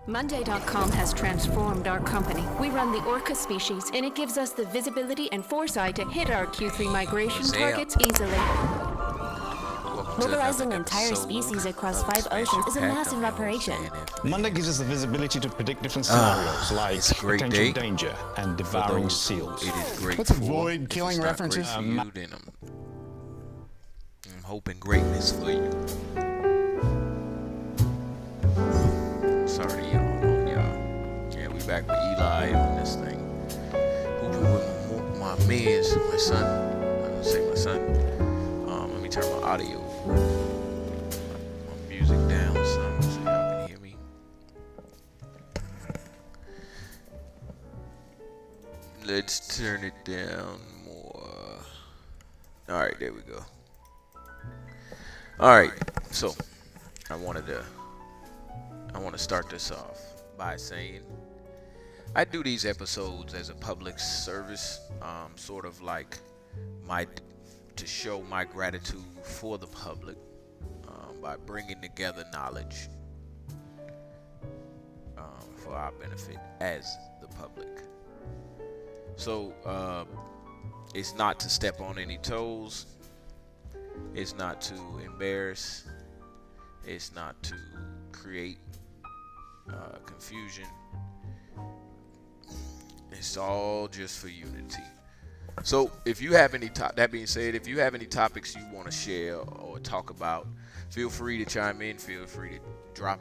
Monday.com has transformed our company. We run the orca species, and it gives us the visibility and foresight to hit our Q3 migration targets easily. Mobilizing an entire species across 5 oceans is a massive operation. Monday gives us the visibility to predict different scenarios, like potential danger and devouring seals. It is great. Let's avoid killing If it's not references. great for you, then I'm hoping greatness for you. Sorry, y'all. Yeah, we back with Eli on this thing. Hooping with my mans, my son. I'm gonna say my son. Let me turn my audio, my music down some so y'all can hear me. Let's turn it down more. All right, there we go. All right, so I want to start this off by saying I do these episodes as a public service, sort of like to show my gratitude for the public by bringing together knowledge for our benefit as the public. So it's not to step on any toes. It's not to embarrass. It's not to create confusion. It's all just for unity. So if you have any that being said, if you have any topics you want to share or talk about, feel free to chime in. Feel free to drop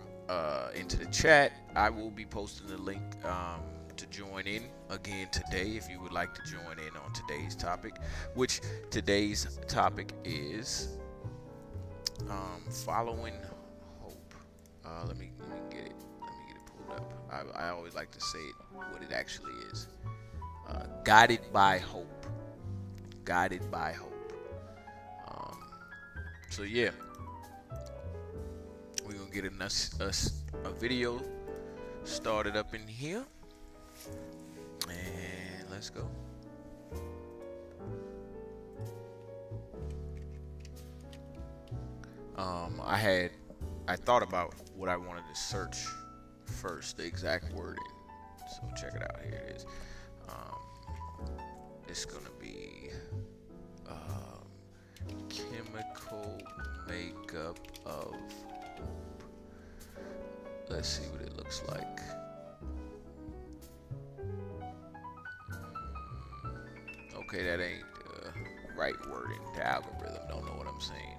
into the chat. I will be posting the link to join in again today if you would like to join in on today's topic, which today's topic is following hope. Let me get it pulled up. I always like to say it what it actually is. Guided by hope. Guided by hope. So yeah, we're gonna get a video started up in here, and let's go. I thought about what I wanted to search first, the exact wording. So check it out. Here it is. It's gonna be chemical makeup of hope. Let's see what it looks like. Okay, that ain't right wording. The algorithm don't know what I'm saying.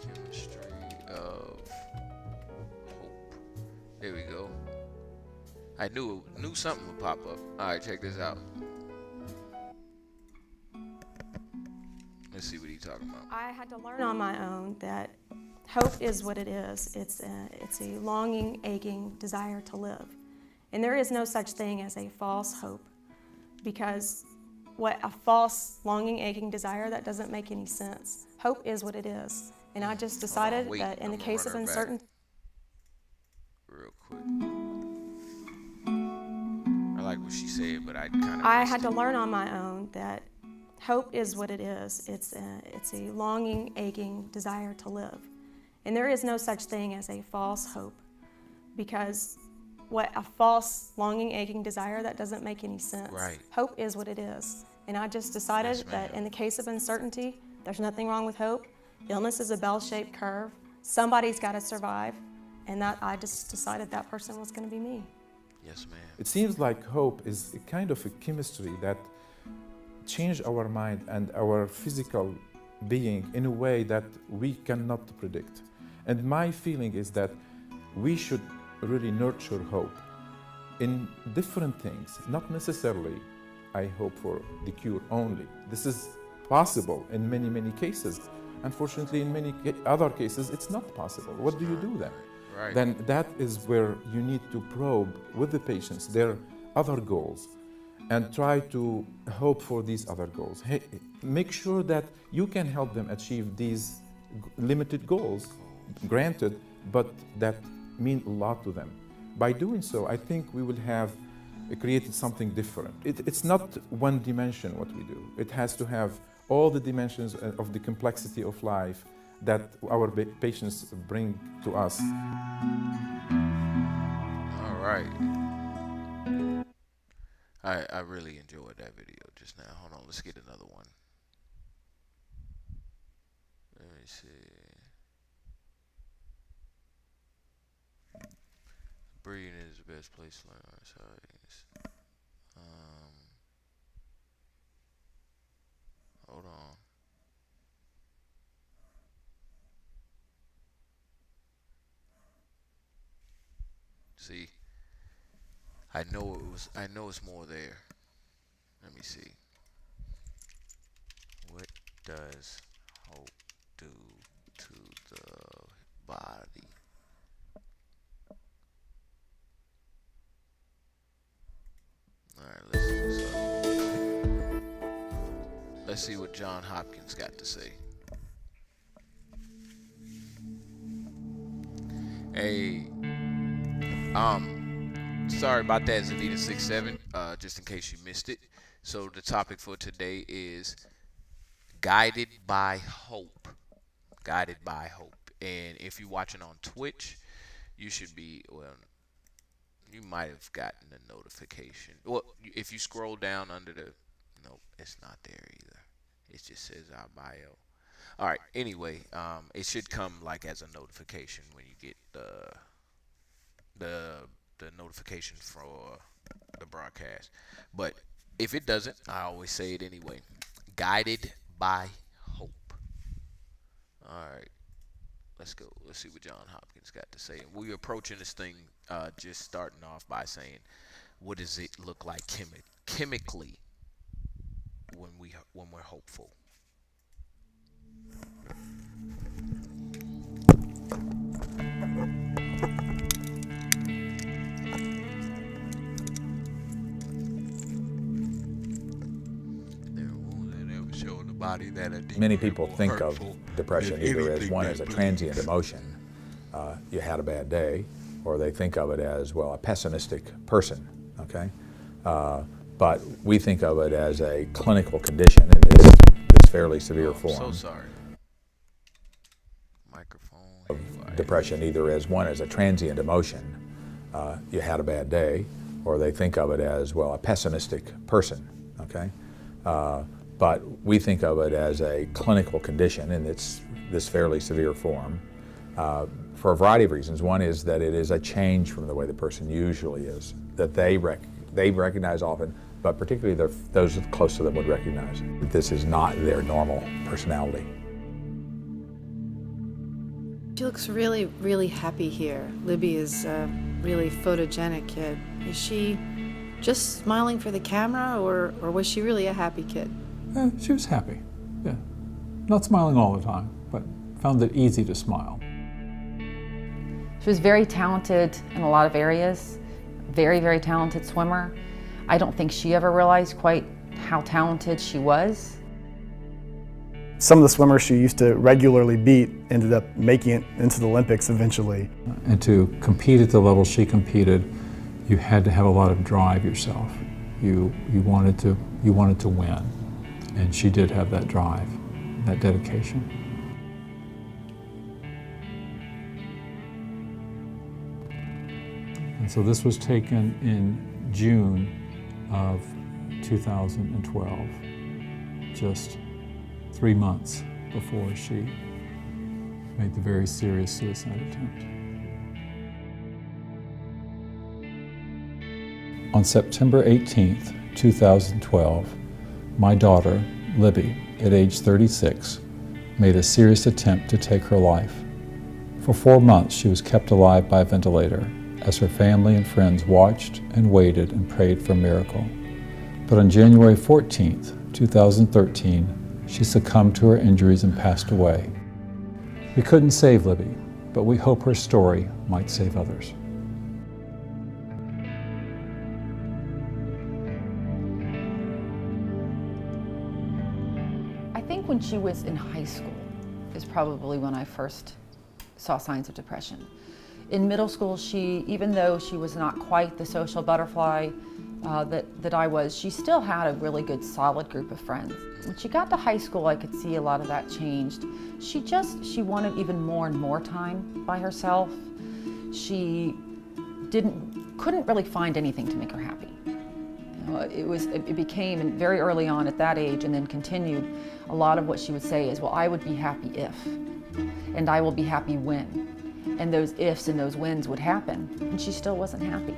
Chemistry of hope. There we go. I knew something would pop up. All right, check this out. Let's see what he's talking about. I had to learn on my own that hope is what it is. It's a longing, aching desire to live. And there is no such thing as a false hope, because what a false longing, aching desire, that doesn't make any sense. Hope is what it is. And I just decided that in the case of uncertainty. Real quick. I like what she said, but I had to learn on my own that hope is what it is. It's a longing, aching desire to live. And there is no such thing as a false hope, because what a false longing, aching desire, that doesn't make any sense. Right. Hope is what it is. And I just decided that in the case of uncertainty, there's nothing wrong with hope. Illness is a bell-shaped curve. Somebody's got to survive. And that I just decided that person was going to be me. Yes, ma'am. It seems like hope is a kind of a chemistry that changes our mind and our physical being in a way that we cannot predict. And my feeling is that we should really nurture hope in different things, not necessarily I hope for the cure only. This is possible in many, many cases. Unfortunately, in many other cases, it's not possible. What do you do then? Right. Then that is where you need to probe with the patients their other goals and try to hope for these other goals. Hey, make sure that you can help them achieve these limited goals, granted, but that mean a lot to them. By doing so, I think we will have created something different. It's not one dimension what we do. It has to have all the dimensions of the complexity of life that our patients bring to us. All right. I really enjoyed that video just now. Hold on, let's get another one. Let me see. Breathing is the best place to learn our science. Hold on. See, I know it's more there. Let me see. What does hope do to the body? Alright, let's see what's up. Let's see what John Hopkins got to say. Hey, sorry about that, Zanita67, just in case you missed it. So the topic for today is guided by hope. Guided by hope. And if you're watching on Twitch, you should be, well, you might have gotten a notification. Well, if you scroll down under the, nope, it's not there either. It just says our bio. All right. Anyway, it should come like as a notification when you get the notification for the broadcast. But if it doesn't, I always say it anyway. Guided by hope. All right. Let's go. Let's see what John Hopkins got to say. And we're approaching this thing just starting off by saying, what does it look like chemically when we're hopeful? Many people think of depression either as one as a transient emotion, you had a bad day, or they think of it as, well, a pessimistic person, okay? But we think of it as a clinical condition in this fairly severe form. I'm so sorry. Microphone. Of depression either as one as a transient emotion, you had a bad day, or they think of it as, well, a pessimistic person, okay? But we think of it as a clinical condition in this fairly severe form for a variety of reasons. One is that it is a change from the way the person usually is, that they recognize often, but particularly those close to them would recognize that this is not their normal personality. She looks really, really happy here. Libby is a really photogenic kid. Is she just smiling for the camera, or was she really a happy kid? She was happy, yeah. Not smiling all the time, but found it easy to smile. She was very talented in a lot of areas, very, very talented swimmer. I don't think she ever realized quite how talented she was. Some of the swimmers she used to regularly beat ended up making it into the Olympics eventually. And to compete at the level she competed, you had to have a lot of drive yourself. You wanted to win. And she did have that drive, that dedication. And so this was taken in June of 2012, just 3 months before she made the very serious suicide attempt. On September 18th, 2012, my daughter, Libby, at age 36, made a serious attempt to take her life. For 4 months, she was kept alive by a ventilator as her family and friends watched and waited and prayed for a miracle. But on January 14th, 2013, she succumbed to her injuries and passed away. We couldn't save Libby, but we hope her story might save others. When she was in high school is probably when I first saw signs of depression. In middle school, even though she was not quite the social butterfly, that I was, she still had a really good, solid group of friends. When she got to high school, I could see a lot of that changed. She wanted even more and more time by herself. She couldn't really find anything to make her happy. It became, and very early on at that age, and then continued, a lot of what she would say is, well, I would be happy if, and I will be happy when. And those ifs and those whens would happen, and she still wasn't happy.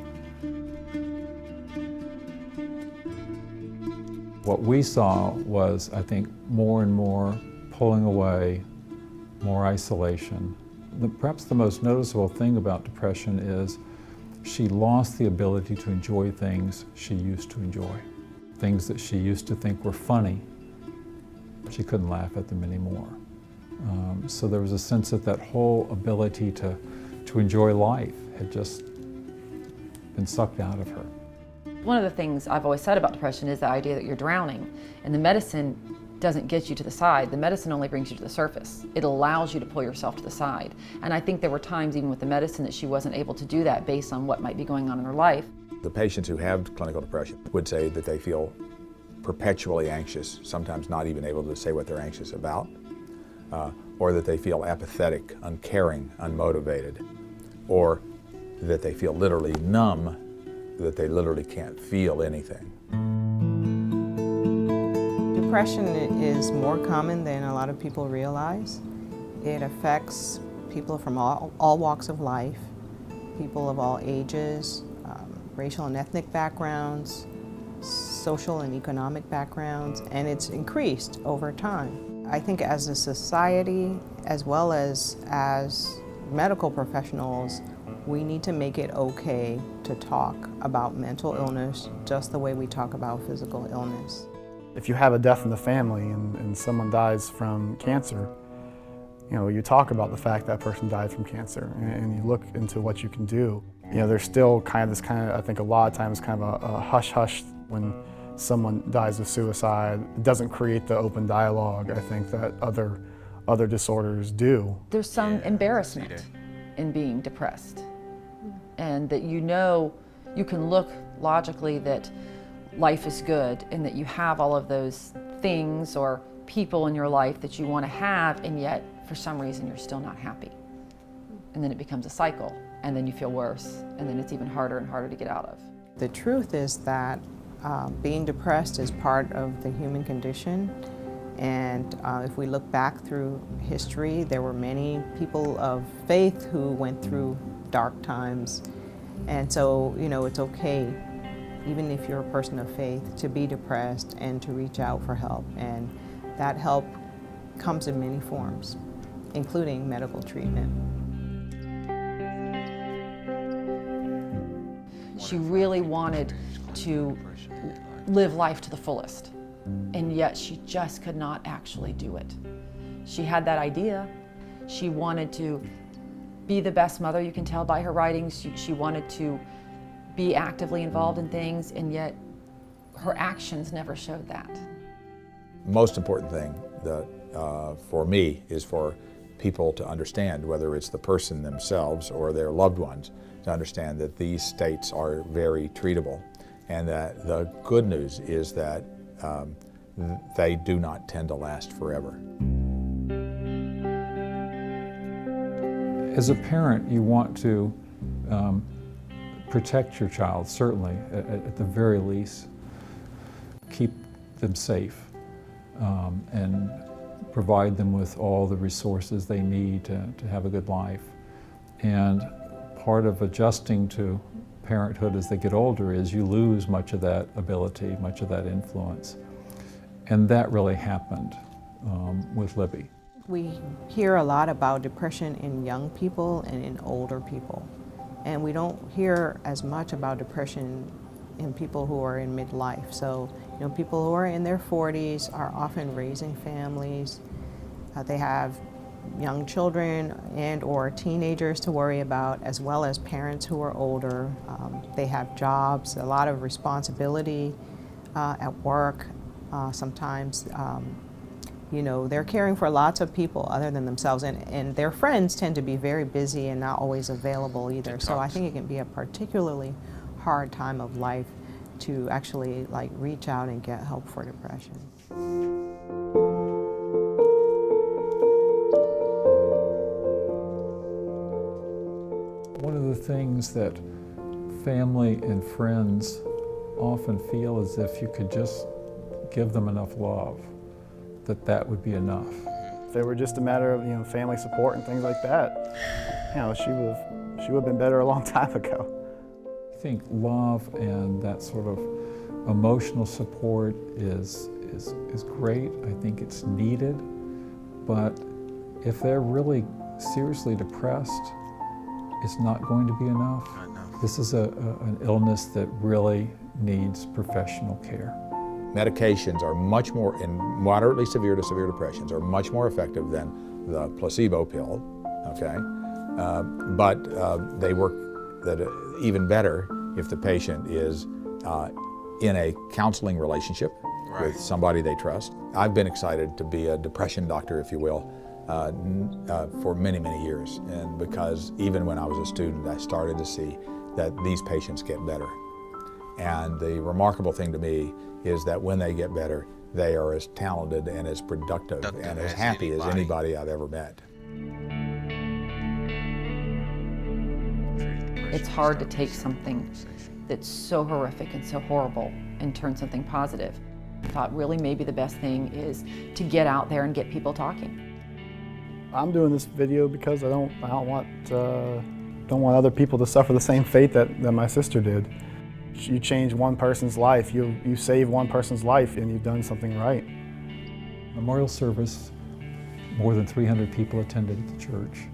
What we saw was, I think, more and more pulling away, more isolation. Perhaps the most noticeable thing about depression is she lost the ability to enjoy things she used to enjoy. Things that she used to think were funny, she couldn't laugh at them anymore. So there was a sense that that whole ability to enjoy life had just been sucked out of her. One of the things I've always said about depression is the idea that you're drowning, and the medicine doesn't get you to the side. The medicine only brings you to the surface. It allows you to pull yourself to the side. And I think there were times, even with the medicine, that she wasn't able to do that based on what might be going on in her life. The patients who have clinical depression would say that they feel perpetually anxious, sometimes not even able to say what they're anxious about, or that they feel apathetic, uncaring, unmotivated, or that they feel literally numb, that they literally can't feel anything. Depression is more common than a lot of people realize. It affects people from all walks of life, people of all ages, racial and ethnic backgrounds, social and economic backgrounds, and it's increased over time. I think as a society, as well as medical professionals, we need to make it okay to talk about mental illness just the way we talk about physical illness. If you have a death in the family and someone dies from cancer, you know, you talk about the fact that person died from cancer and you look into what you can do. You know, there's still I think a lot of times kind of a hush-hush when someone dies of suicide. It doesn't create the open dialogue, I think, that other disorders do. There's some embarrassment in being depressed, and that you can look logically that life is good and that you have all of those things or people in your life that you want to have, and yet for some reason you're still not happy. And then it becomes a cycle, and then you feel worse, and then it's even harder and harder to get out of. The truth is that being depressed is part of the human condition, and if we look back through history, there were many people of faith who went through dark times, and so, you know, it's okay, even if you're a person of faith, to be depressed and to reach out for help. And that help comes in many forms, including medical treatment. She really wanted to live life to the fullest, and yet she just could not actually do it. She had that idea. She wanted to be the best mother, you can tell by her writings. She wanted to be actively involved in things, and yet her actions never showed that. Most important thing for me is for people to understand, whether it's the person themselves or their loved ones, to understand that these states are very treatable, and that the good news is that they do not tend to last forever. As a parent, you want to protect your child, certainly, at the very least. Keep them safe and provide them with all the resources they need to have a good life. And part of adjusting to parenthood as they get older is you lose much of that ability, much of that influence. And that really happened with Libby. We hear a lot about depression in young people and in older people. And we don't hear as much about depression in people who are in midlife. So, you know, people who are in their 40s are often raising families. They have young children and or teenagers to worry about, as well as parents who are older. They have jobs, a lot of responsibility at work. Sometimes, you know, they're caring for lots of people other than themselves, and their friends tend to be very busy and not always available either. So I think it can be a particularly hard time of life to actually like reach out and get help for depression. One of the things that family and friends often feel is if you could just give them enough love, that would be enough. If it were just a matter of family support and things like that, she would have been better a long time ago. I think love and that sort of emotional support is great. I think it's needed, but if they're really seriously depressed, it's not going to be enough. This is an illness that really needs professional care. Medications are much more, in moderately severe to severe depressions, are much more effective than the placebo pill, okay? But they work even better if the patient is in a counseling relationship with somebody they trust. I've been excited to be a depression doctor, if you will, for many, many years. And because even when I was a student, I started to see that these patients get better. And the remarkable thing to me is that when they get better, they are as talented and as productive and as happy as anybody I've ever met. It's hard to take something that's so horrific and so horrible and turn something positive. I thought really maybe the best thing is to get out there and get people talking. I'm doing this video because I don't want other people to suffer the same fate that my sister did. You change one person's life, you save one person's life, and you've done something right. Memorial service, more than 300 people attended at the church.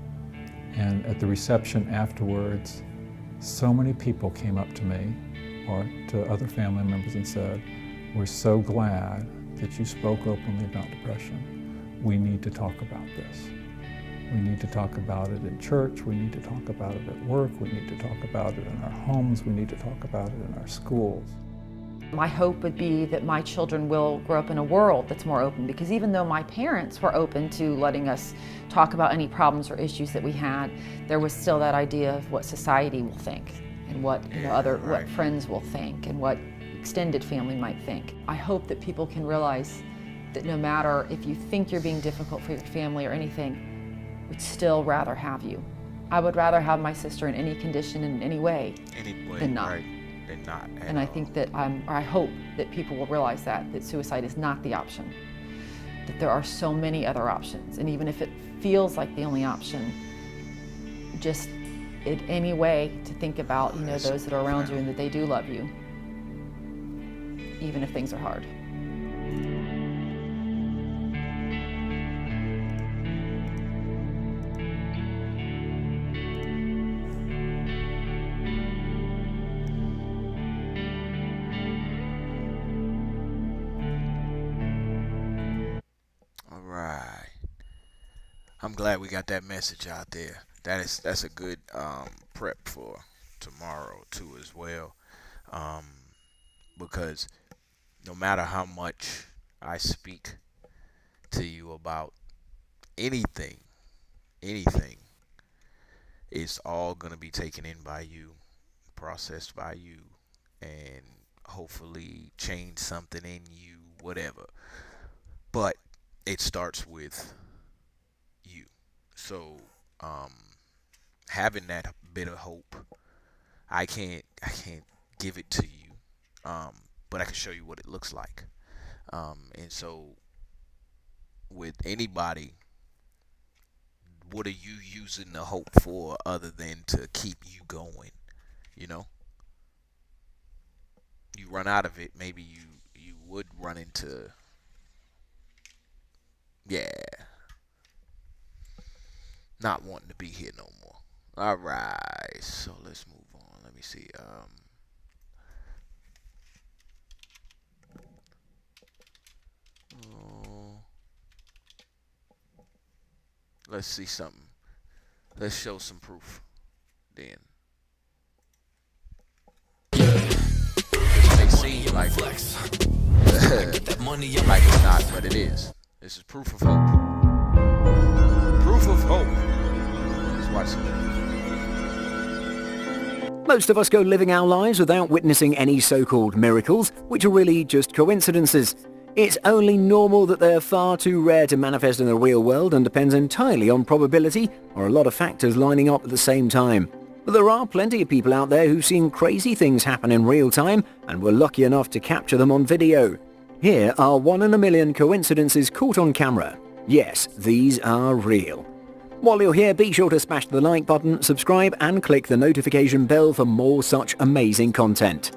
And at the reception afterwards, so many people came up to me or to other family members and said, "We're so glad that you spoke openly about depression. We need to talk about this. We need to talk about it in church, we need to talk about it at work, we need to talk about it in our homes, we need to talk about it in our schools." My hope would be that my children will grow up in a world that's more open, because even though my parents were open to letting us talk about any problems or issues that we had, there was still that idea of what society will think and what what friends will think and what extended family might think. I hope that people can realize that no matter if you think you're being difficult for your family or anything, would still rather have you. I would rather have my sister in any condition in any way than not. Than not. And I think that I hope that people will realize that suicide is not the option, that there are so many other options. And even if it feels like the only option, just in any way to think about those that are around you and that they do love you, even if things are hard. I'm glad we got that message out there. That's a good prep for tomorrow too as well, because no matter how much I speak to you about anything, it's all gonna be taken in by you, processed by you, and hopefully change something in you, whatever. But it starts with you. So having that bit of hope, I can't give it to you, but I can show you what it looks like. And so with anybody, what are you using the hope for other than to keep you going? You run out of it, maybe you would run into not wanting to be here no more. All right, so let's move on. Let me see. Let's see something. Let's show some proof then. It may seem like like it's not, but it is. This is proof of hope. Proof of hope. Let's watch some. Most of us go living our lives without witnessing any so-called miracles, which are really just coincidences. It's only normal that they're far too rare to manifest in the real world and depends entirely on probability or a lot of factors lining up at the same time. But there are plenty of people out there who've seen crazy things happen in real time and were lucky enough to capture them on video. Here are 1 in a million coincidences caught on camera. Yes, these are real. While you're here, be sure to smash the like button, subscribe and click the notification bell for more such amazing content.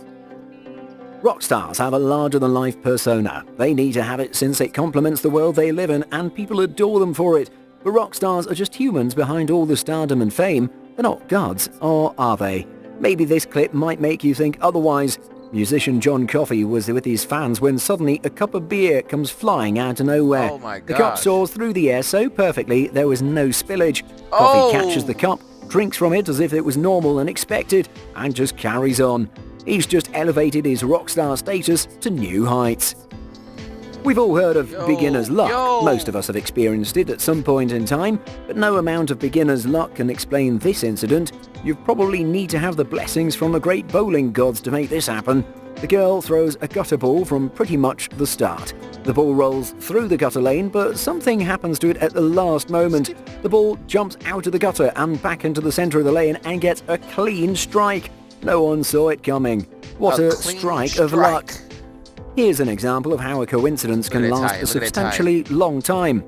Rock stars have a larger-than-life persona. They need to have it since it complements the world they live in and people adore them for it. But rock stars are just humans behind all the stardom and fame. They're not gods, or are they? Maybe this clip might make you think otherwise. Musician John Coffey was with his fans when suddenly a cup of beer comes flying out of nowhere. Oh my The cup gosh. soars through the air so perfectly there was no spillage. Coffey catches the cup, drinks from it as if it was normal and expected, and just carries on. He's just elevated his rock star status to new heights. We've all heard of beginner's luck. Most of us have experienced it at some point in time, but no amount of beginner's luck can explain this incident. You probably need to have the blessings from the great bowling gods to make this happen. The girl throws a gutter ball from pretty much the start. The ball rolls through the gutter lane, but something happens to it at the last moment. The ball jumps out of the gutter and back into the center of the lane and gets a clean strike. No one saw it coming. What a strike of luck. Here's an example of how a coincidence can last a substantially long time.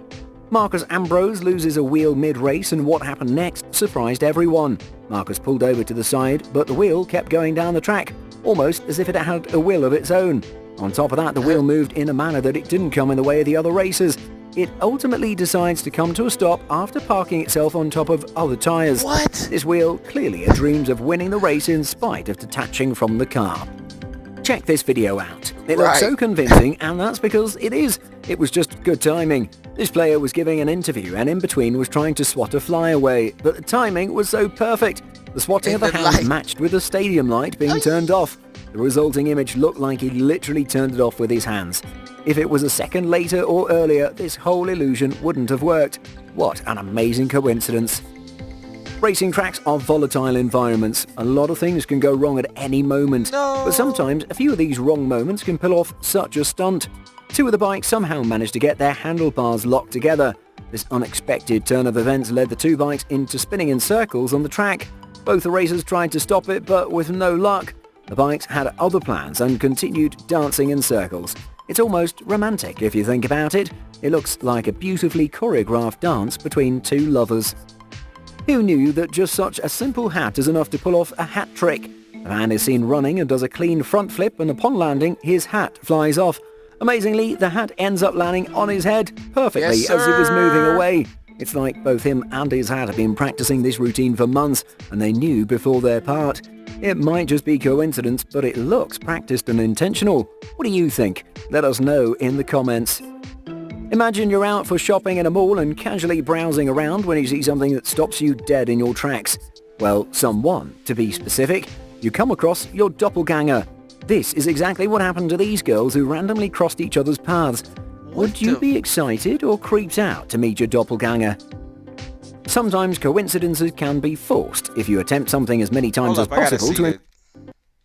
Marcus Ambrose loses a wheel mid-race and what happened next surprised everyone. Marcus pulled over to the side, but the wheel kept going down the track, almost as if it had a will of its own. On top of that, the wheel moved in a manner that it didn't come in the way of the other racers. It ultimately decides to come to a stop after parking itself on top of other tyres. What? This wheel clearly dreams of winning the race in spite of detaching from the car. Check this video out. It looks so convincing, and that's because it is. It was just good timing. This player was giving an interview and in between was trying to swat a fly away, but the timing was so perfect. The swatting of the hand matched with the stadium light being turned off. The resulting image looked like he literally turned it off with his hands. If it was a second later or earlier, this whole illusion wouldn't have worked. What an amazing coincidence. Racing tracks are volatile environments. A lot of things can go wrong at any moment. But sometimes a few of these wrong moments can pull off such a stunt. Two of the bikes somehow managed to get their handlebars locked together. This unexpected turn of events led the two bikes into spinning in circles on the track. Both the racers tried to stop it, but with no luck. The bikes had other plans and continued dancing in circles. It's almost romantic if you think about it. It looks like a beautifully choreographed dance between two lovers. Who knew that just such a simple hat is enough to pull off a hat trick? The man is seen running and does a clean front flip, and upon landing, his hat flies off. Amazingly, the hat ends up landing on his head perfectly as he was moving away. It's like both him and his hat have been practicing this routine for months, and they knew before their part. It might just be coincidence, but it looks practiced and intentional. What do you think? Let us know in the comments. Imagine you're out for shopping in a mall and casually browsing around when you see something that stops you dead in your tracks. Well, someone, to be specific. You come across your doppelganger. This is exactly what happened to these girls who randomly crossed each other's paths. Would you be excited or creeped out to meet your doppelganger? Sometimes coincidences can be forced if you attempt something as many times as possible to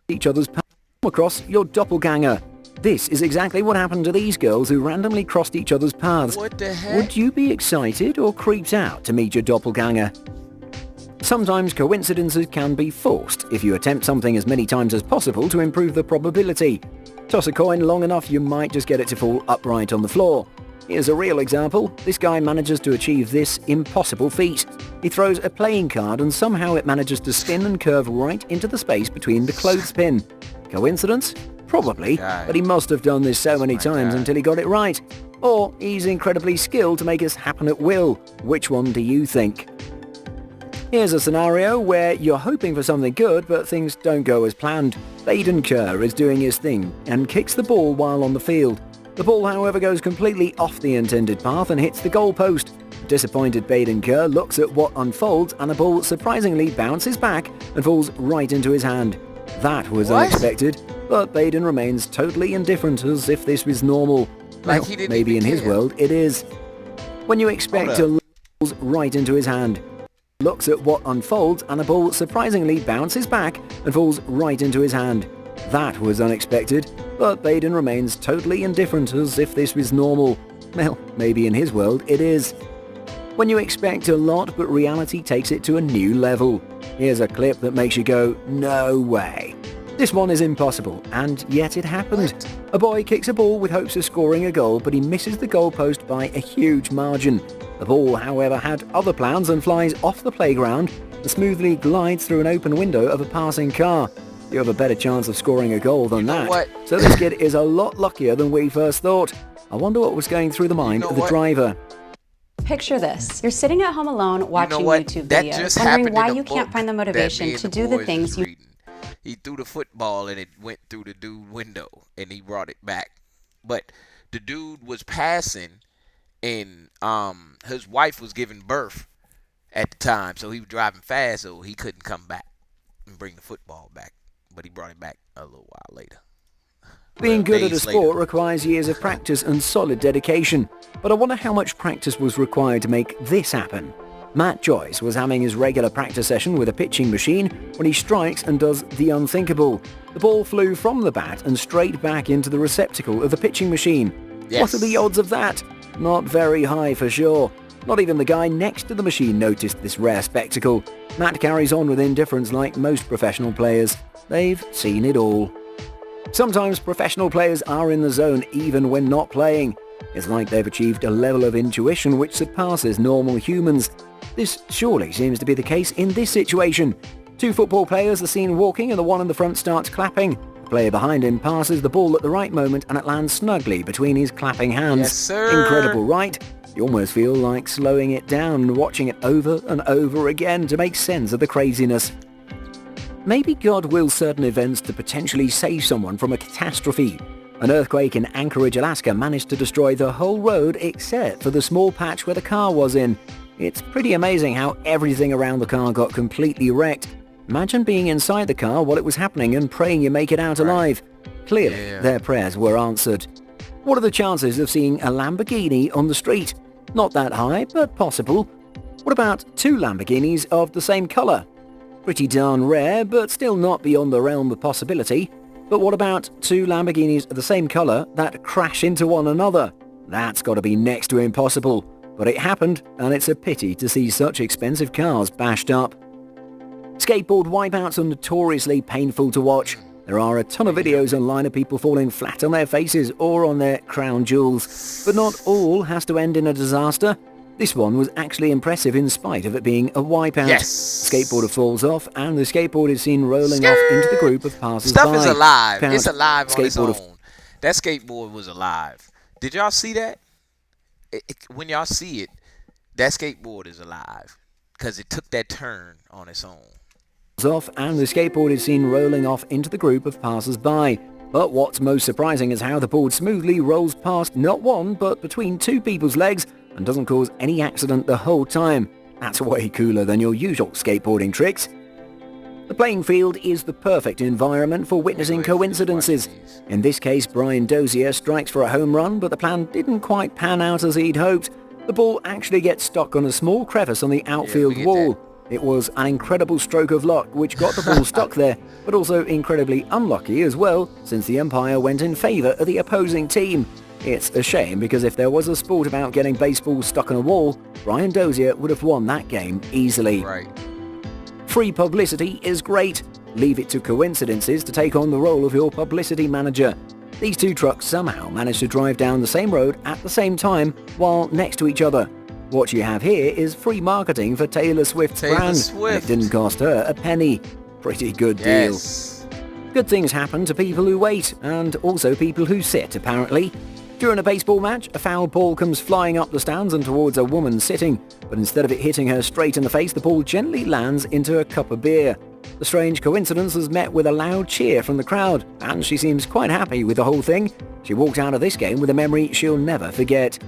each other's paths. Come across your doppelganger. This is exactly what happened to these girls who randomly crossed each other's paths. What the heck? Would you be excited or creeped out to meet your doppelganger? Sometimes coincidences can be forced if you attempt something as many times as possible to improve the probability. Toss a coin long enough, you might just get it to fall upright on the floor. Here's a real example. This guy manages to achieve this impossible feat. He throws a playing card and somehow it manages to spin and curve right into the space between the clothespin. Coincidence? Probably, but he must have done this so many times until he got it right. Or he's incredibly skilled to make this happen at will. Which one do you think? Here's a scenario where you're hoping for something good, but things don't go as planned. Baden Kerr is doing his thing and kicks the ball while on the field. The ball, however, goes completely off the intended path and hits the goalpost. Disappointed Baden Kerr looks at what unfolds and the ball surprisingly bounces back and falls right into his hand. That was unexpected, but Baden remains totally indifferent as if this was normal. Well, maybe in his world it is. When you expect to falls right into his hand. looks at what unfolds and the ball surprisingly bounces back and falls right into his hand. That was unexpected, but Baden remains totally indifferent as if this was normal. Well, maybe in his world it is. When you expect a lot but reality takes it to a new level. Here's a clip that makes you go, no way. This one is impossible, and yet it happened. A boy kicks a ball with hopes of scoring a goal, but he misses the goalpost by a huge margin. The ball, however, had other plans and flies off the playground and smoothly glides through an open window of a passing car. You have a better chance of scoring a goal than that. So this kid is a lot luckier than we first thought. I wonder what was going through the mind of the driver. Picture this. You're sitting at home alone watching YouTube videos, wondering why you can't find the motivation to do the things you... He threw the football and it went through the dude window and he brought it back. But the dude was passing and his wife was giving birth at the time, so he was driving fast, so he couldn't come back and bring the football back. But he brought it back a little while later. Being good at a sport requires years of practice and solid dedication, but I wonder how much practice was required to make this happen. Matt Joyce was having his regular practice session with a pitching machine when he strikes and does the unthinkable. The ball flew from the bat and straight back into the receptacle of the pitching machine. Yes. What are the odds of that? Not very high for sure. Not even the guy next to the machine noticed this rare spectacle. Matt carries on with indifference like most professional players. They've seen it all. Sometimes professional players are in the zone even when not playing. It's like they've achieved a level of intuition which surpasses normal humans. This surely seems to be the case in this situation. Two football players are seen walking and the one in the front starts clapping. The player behind him passes the ball at the right moment and it lands snugly between his clapping hands. Yes, sir. Incredible, right? You almost feel like slowing it down and watching it over and over again to make sense of the craziness. Maybe God wills certain events to potentially save someone from a catastrophe. An earthquake in Anchorage, Alaska managed to destroy the whole road except for the small patch where the car was in. It's pretty amazing how everything around the car got completely wrecked. Imagine being inside the car while it was happening and praying you make it out alive. Clearly, their prayers were answered. What are the chances of seeing a Lamborghini on the street? Not that high, but possible. What about two Lamborghinis of the same colour? Pretty darn rare, but still not beyond the realm of possibility. But what about two Lamborghinis of the same colour that crash into one another? That's got to be next to impossible. But it happened, and it's a pity to see such expensive cars bashed up. Skateboard wipeouts are notoriously painful to watch. There are a ton of videos online of people falling flat on their faces or on their crown jewels. But not all has to end in a disaster. This one was actually impressive in spite of it being a wipeout. Yes. Skateboarder falls off and the skateboard is seen rolling off into the group of passers-by. Stuff is alive. Found It's alive on its own. skateboarder That skateboard was alive. Did y'all see that? When y'all see it, that skateboard is alive because it took that turn on its own. off and the skateboard is seen rolling off into the group of passers-by. But what's most surprising is how the board smoothly rolls past not one but between two people's legs and doesn't cause any accident the whole time. That's way cooler than your usual skateboarding tricks. The playing field is the perfect environment for witnessing coincidences. In this case, Brian Dozier strikes for a home run, but the plan didn't quite pan out as he'd hoped. The ball actually gets stuck on a small crevice on the outfield wall. It was an incredible stroke of luck which got the ball stuck there, but also incredibly unlucky as well, since the umpire went in favour of the opposing team. It's a shame because if there was a sport about getting baseballs stuck on a wall, Brian Dozier would have won that game easily. Free publicity is great. Leave it to coincidences to take on the role of your publicity manager. These two trucks somehow managed to drive down the same road at the same time while next to each other. What you have here is free marketing for Taylor Swift's brand. And it didn't cost her a penny. Pretty good deal. Good things happen to people who wait, and also people who sit, apparently. During a baseball match, a foul ball comes flying up the stands and towards a woman sitting, but instead of it hitting her straight in the face, the ball gently lands into a cup of beer. The strange coincidence is met with a loud cheer from the crowd, and she seems quite happy with the whole thing. She walked out of this game with a memory she'll never forget.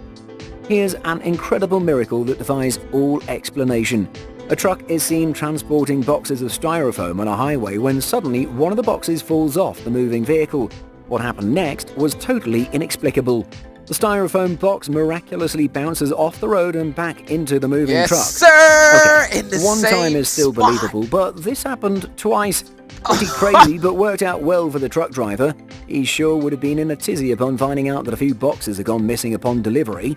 Here's an incredible miracle that defies all explanation. A truck is seen transporting boxes of styrofoam on a highway when suddenly one of the boxes falls off the moving vehicle. What happened next was totally inexplicable. The styrofoam box miraculously bounces off the road and back into the moving yes, truck. Sir! Okay, In the one same time is still spot. believable, but this happened twice. Pretty crazy, but worked out well for the truck driver. He sure would have been in a tizzy upon finding out that a few boxes had gone missing upon delivery.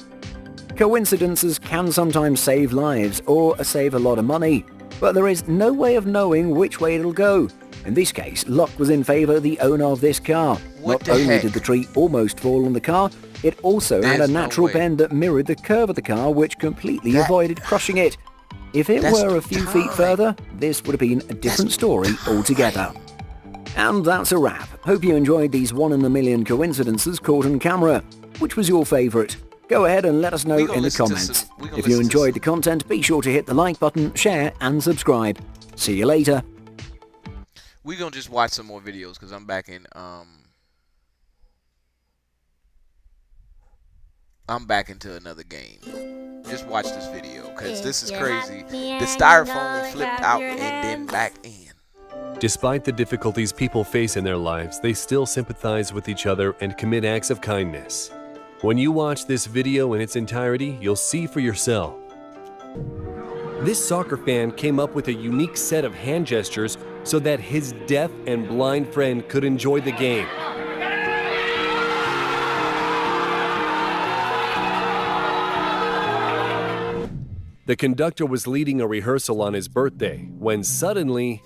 Coincidences can sometimes save lives or save a lot of money, but there is no way of knowing which way it'll go. In this case, luck was in favour of the owner of this car. Not only did the tree almost fall on the car, it also had a natural bend that mirrored the curve of the car, which completely avoided crushing it. If it were a few feet further, this would have been a different story altogether. And that's a wrap. Hope you enjoyed these 1 in a million coincidences caught on camera. Which was your favourite? Go ahead and let us know in the comments. If you enjoyed the content, be sure to hit the like button, share and subscribe. See you later. We're going to just watch some more videos because I'm back into another game. Just watch this video because this is crazy. The styrofoam flipped out and then back in. Despite the difficulties people face in their lives, they still sympathize with each other and commit acts of kindness. When you watch this video in its entirety, you'll see for yourself. This soccer fan came up with a unique set of hand gestures so that his deaf and blind friend could enjoy the game. The conductor was leading a rehearsal on his birthday when suddenly...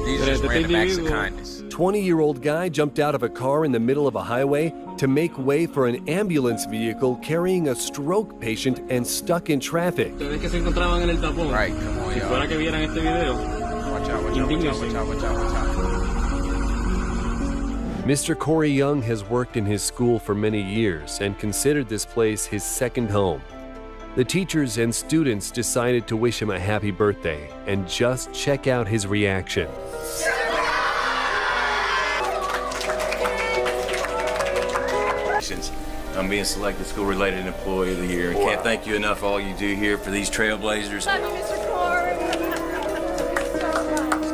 These are just random acts of kindness. 20-year-old guy jumped out of a car in the middle of a highway to make way for an ambulance vehicle carrying a stroke patient and stuck in traffic. Right, come on, y'all. Watch out. Mr. Corey Young has worked in his school for many years and considered this place his second home. The teachers and students decided to wish him a happy birthday, and just check out his reaction. I'm being selected School-Related Employee of the Year. I can't thank you enough for all you do here for these trailblazers. Love you, Mr. Corey.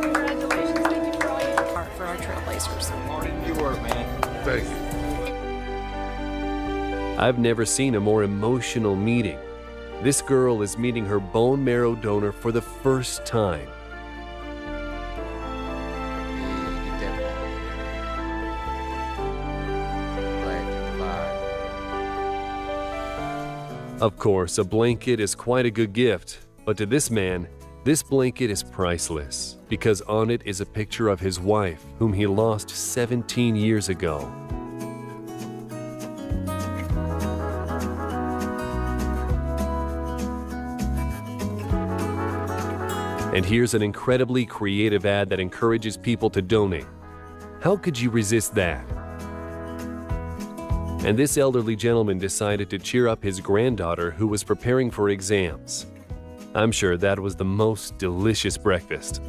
Congratulations. Thank you for all you do for our trailblazers. Hard into your work, man. Thank you. I've never seen a more emotional meeting. This girl is meeting her bone marrow donor for the first time. Of course, a blanket is quite a good gift, but to this man, this blanket is priceless because on it is a picture of his wife, whom he lost 17 years ago. And here's an incredibly creative ad that encourages people to donate. How could you resist that? And this elderly gentleman decided to cheer up his granddaughter who was preparing for exams. I'm sure that was the most delicious breakfast.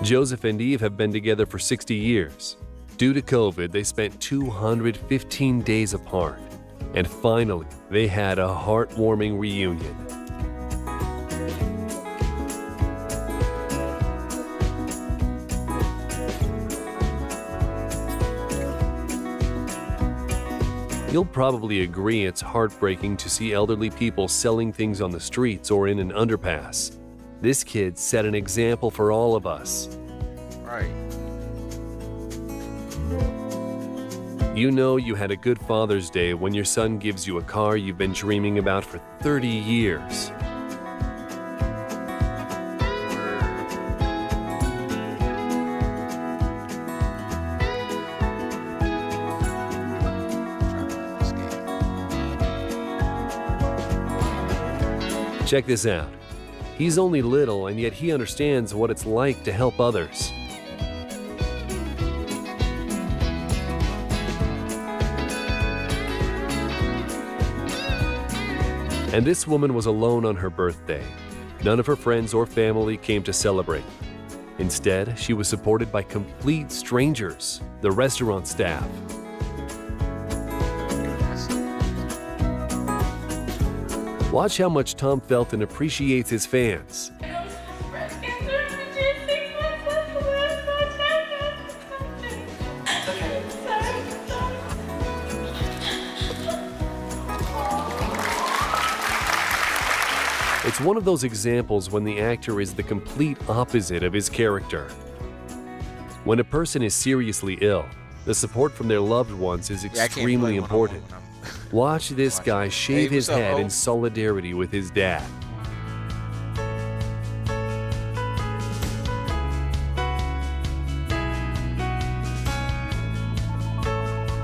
Joseph and Eve have been together for 60 years. Due to COVID, they spent 215 days apart. And finally, they had a heartwarming reunion. You'll probably agree it's heartbreaking to see elderly people selling things on the streets or in an underpass. This kid set an example for all of us. Right. You know you had a good Father's Day when your son gives you a car you've been dreaming about for 30 years. Check this out. He's only little, and yet he understands what it's like to help others. And this woman was alone on her birthday. None of her friends or family came to celebrate. Instead, she was supported by complete strangers, the restaurant staff. Watch how much Tom Felton appreciates his fans. It's one of those examples when the actor is the complete opposite of his character. When a person is seriously ill, the support from their loved ones is extremely important. Watch this guy shave his head in solidarity with his dad.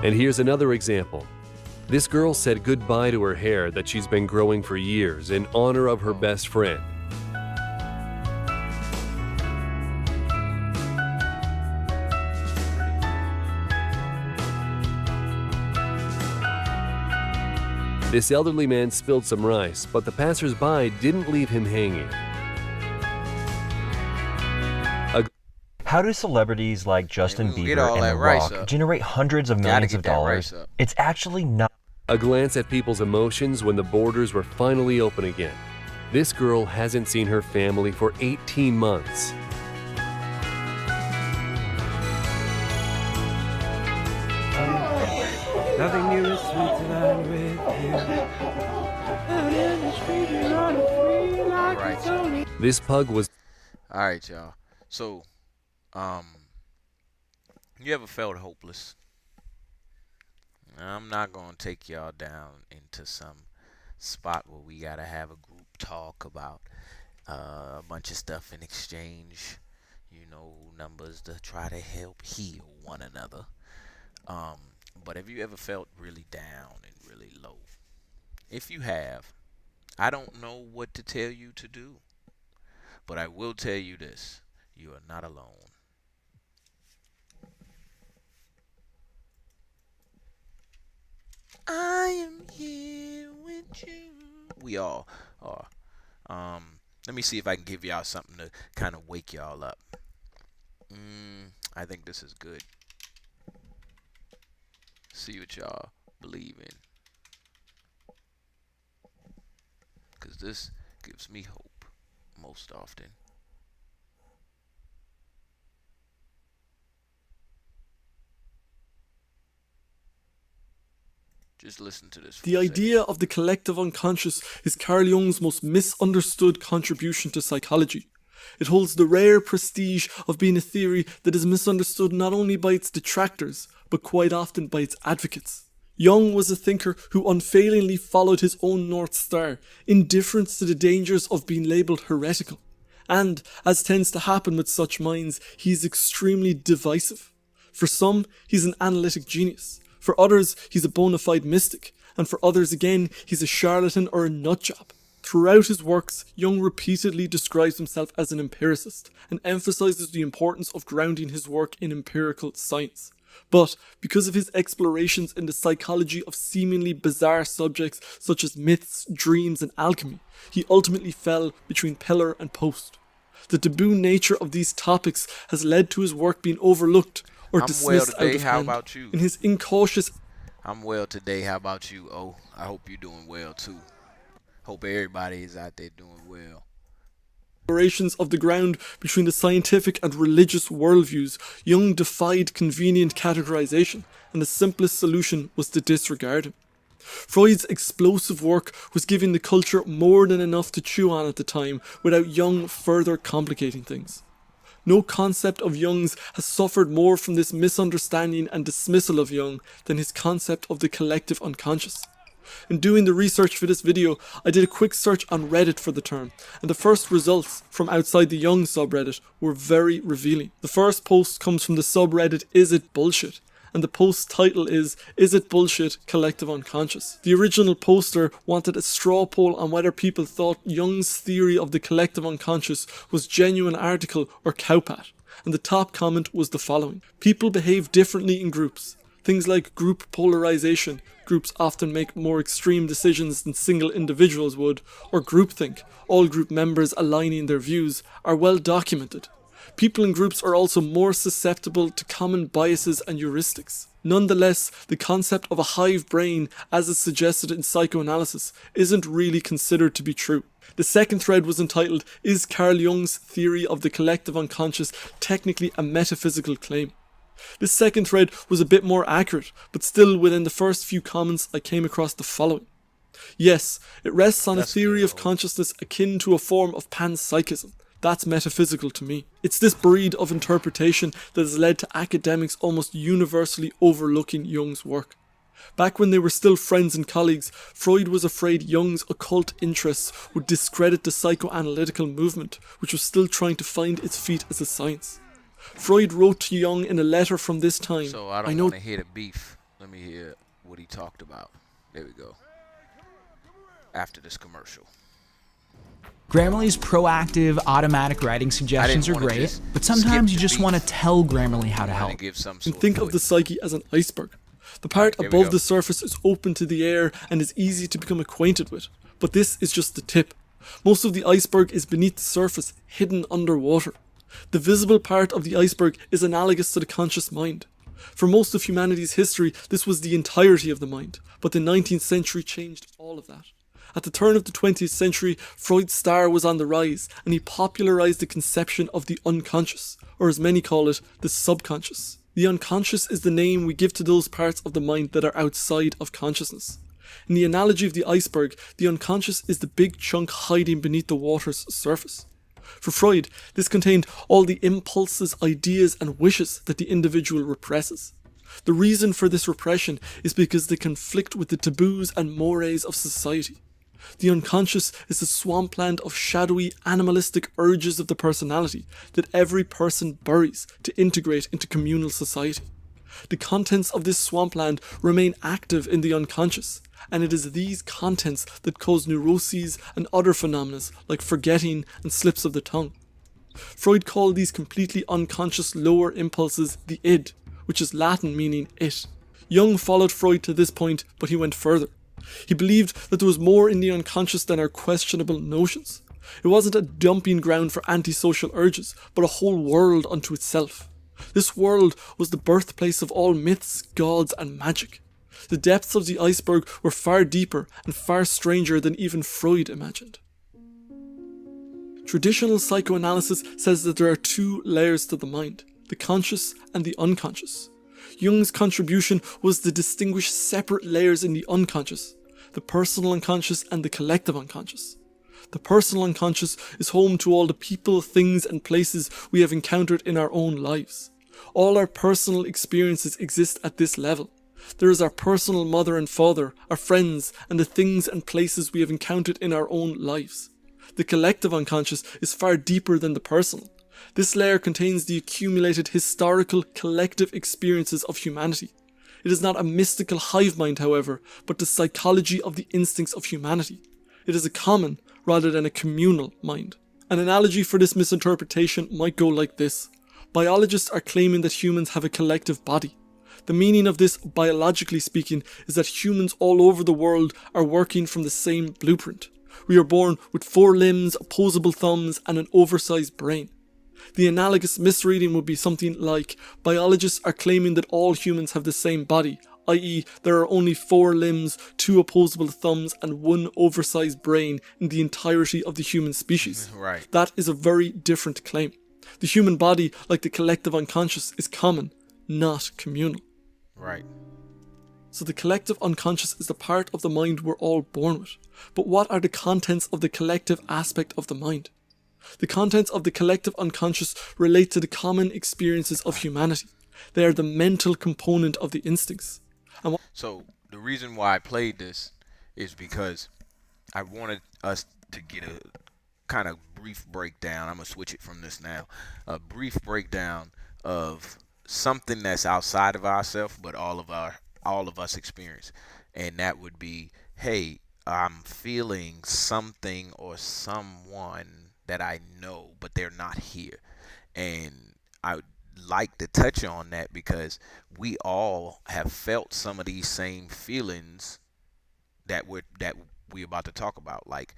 And here's another example. This girl said goodbye to her hair that she's been growing for years in honor of her best friend. This elderly man spilled some rice, but the passers-by didn't leave him hanging. How do celebrities like Justin Bieber and The Rock generate hundreds of millions of dollars? It's actually not. A glance at people's emotions when the borders were finally open again. This girl hasn't seen her family for 18 months. Nothing new is sweet tonight with you. Out in the street, you're running free like it's only. This pug was. Alright, y'all. So, you ever felt hopeless? I'm not gonna take y'all down into some spot where we gotta have a group talk about a bunch of stuff in exchange, you know, numbers to try to help heal one another. But have you ever felt really down and really low? If you have, I don't know what to tell you to do, but I will tell you this: you are not alone. I am here with you. We all are. Let me see if I can give y'all something to kind of wake y'all up. I think this is good. See what y'all believe in. Because this gives me hope most often. Just listen to this. The idea of the collective unconscious is Carl Jung's most misunderstood contribution to psychology. It holds the rare prestige of being a theory that is misunderstood not only by its detractors, but quite often by its advocates. Jung was a thinker who unfailingly followed his own North Star, indifference to the dangers of being labelled heretical. And, as tends to happen with such minds, he is extremely divisive. For some, he's an analytic genius. For others, he's a bona fide mystic, and for others again, he's a charlatan or a nutjob. Throughout his works, Jung repeatedly describes himself as an empiricist, and emphasises the importance of grounding his work in empirical science. But, because of his explorations in the psychology of seemingly bizarre subjects such as myths, dreams, and alchemy, he ultimately fell between pillar and post. The taboo nature of these topics has led to his work being overlooked or dismissed out of hand. How about you? In his incautious... I'm well today. How about you? Oh, I hope you're doing well too. Hope everybody is out there doing well. Explorations of the ground between the scientific and religious worldviews, Jung defied convenient categorization, and the simplest solution was to disregard him. Freud's explosive work was giving the culture more than enough to chew on at the time without Jung further complicating things. No concept of Jung's has suffered more from this misunderstanding and dismissal of Jung than his concept of the collective unconscious. In doing the research for this video, I did a quick search on Reddit for the term, and the first results from outside the Jung subreddit were very revealing. The first post comes from the subreddit Is It Bullshit? And the post's title is It Bullshit? Collective Unconscious. The original poster wanted a straw poll on whether people thought Jung's theory of the collective unconscious was genuine article or cowpat, and the top comment was the following: people behave differently in groups. Things like group polarization, groups often make more extreme decisions than single individuals would, or groupthink, all group members aligning their views, are well documented. People in groups are also more susceptible to common biases and heuristics. Nonetheless, the concept of a hive brain, as is suggested in psychoanalysis, isn't really considered to be true. The second thread was entitled, "Is Carl Jung's theory of the collective unconscious technically a metaphysical claim?" This second thread was a bit more accurate, but still within the first few comments I came across the following. Yes, it rests on a theory of consciousness akin to a form of panpsychism. That's metaphysical to me. It's this breed of interpretation that has led to academics almost universally overlooking Jung's work. Back when they were still friends and colleagues, Freud was afraid Jung's occult interests would discredit the psychoanalytical movement, which was still trying to find its feet as a science. Freud wrote to Jung in a letter from this time. So I don't want to hear the beef. Let me hear what he talked about. There we go. After this commercial. Grammarly's proactive, automatic writing suggestions are great, but sometimes you just want to tell Grammarly how to help. And think of the psyche as an iceberg. The part above the surface is open to the air and is easy to become acquainted with, but this is just the tip. Most of the iceberg is beneath the surface, hidden underwater. The visible part of the iceberg is analogous to the conscious mind. For most of humanity's history, this was the entirety of the mind, but the 19th century changed all of that. At the turn of the 20th century, Freud's star was on the rise, and he popularized the conception of the unconscious, or as many call it, the subconscious. The unconscious is the name we give to those parts of the mind that are outside of consciousness. In the analogy of the iceberg, the unconscious is the big chunk hiding beneath the water's surface. For Freud, this contained all the impulses, ideas, and wishes that the individual represses. The reason for this repression is because they conflict with the taboos and mores of society. The unconscious is the swampland of shadowy, animalistic urges of the personality that every person buries to integrate into communal society. The contents of this swampland remain active in the unconscious, and it is these contents that cause neuroses and other phenomena like forgetting and slips of the tongue. Freud called these completely unconscious lower impulses the id, which is Latin meaning it. Jung followed Freud to this point, but he went further. He believed that there was more in the unconscious than our questionable notions. It wasn't a dumping ground for antisocial urges, but a whole world unto itself. This world was the birthplace of all myths, gods, and magic. The depths of the iceberg were far deeper and far stranger than even Freud imagined. Traditional psychoanalysis says that there are two layers to the mind, the conscious and the unconscious. Jung's contribution was to distinguish separate layers in the unconscious, the personal unconscious and the collective unconscious. The personal unconscious is home to all the people, things, and places we have encountered in our own lives. All our personal experiences exist at this level. There is our personal mother and father, our friends, and the things and places we have encountered in our own lives. The collective unconscious is far deeper than the personal. This layer contains the accumulated historical collective experiences of humanity. It is not a mystical hive mind, however, but the psychology of the instincts of humanity. It is a common rather than a communal mind. An analogy for this misinterpretation might go like this. Biologists are claiming that humans have a collective body. The meaning of this, biologically speaking, is that humans all over the world are working from the same blueprint. We are born with 4 limbs, opposable thumbs, and an oversized brain. The analogous misreading would be something like, biologists are claiming that all humans have the same body, i.e. there are only 4 limbs, 2 opposable thumbs, and 1 oversized brain in the entirety of the human species. Right. That is a very different claim. The human body, like the collective unconscious, is common, not communal. Right. So the collective unconscious is the part of the mind we're all born with. But what are the contents of the collective aspect of the mind? The contents of the collective unconscious relate to the common experiences of humanity. They are the mental component of the instincts. So the reason why I played this is because I wanted us to get a kind of brief breakdown. I'm going to switch it from this now. A brief breakdown of something that's outside of ourselves, but all of us experience. And that would be, hey, I'm feeling something or someone that I know, but they're not here. And like to touch on that because we all have felt some of these same feelings that we're about to talk about, like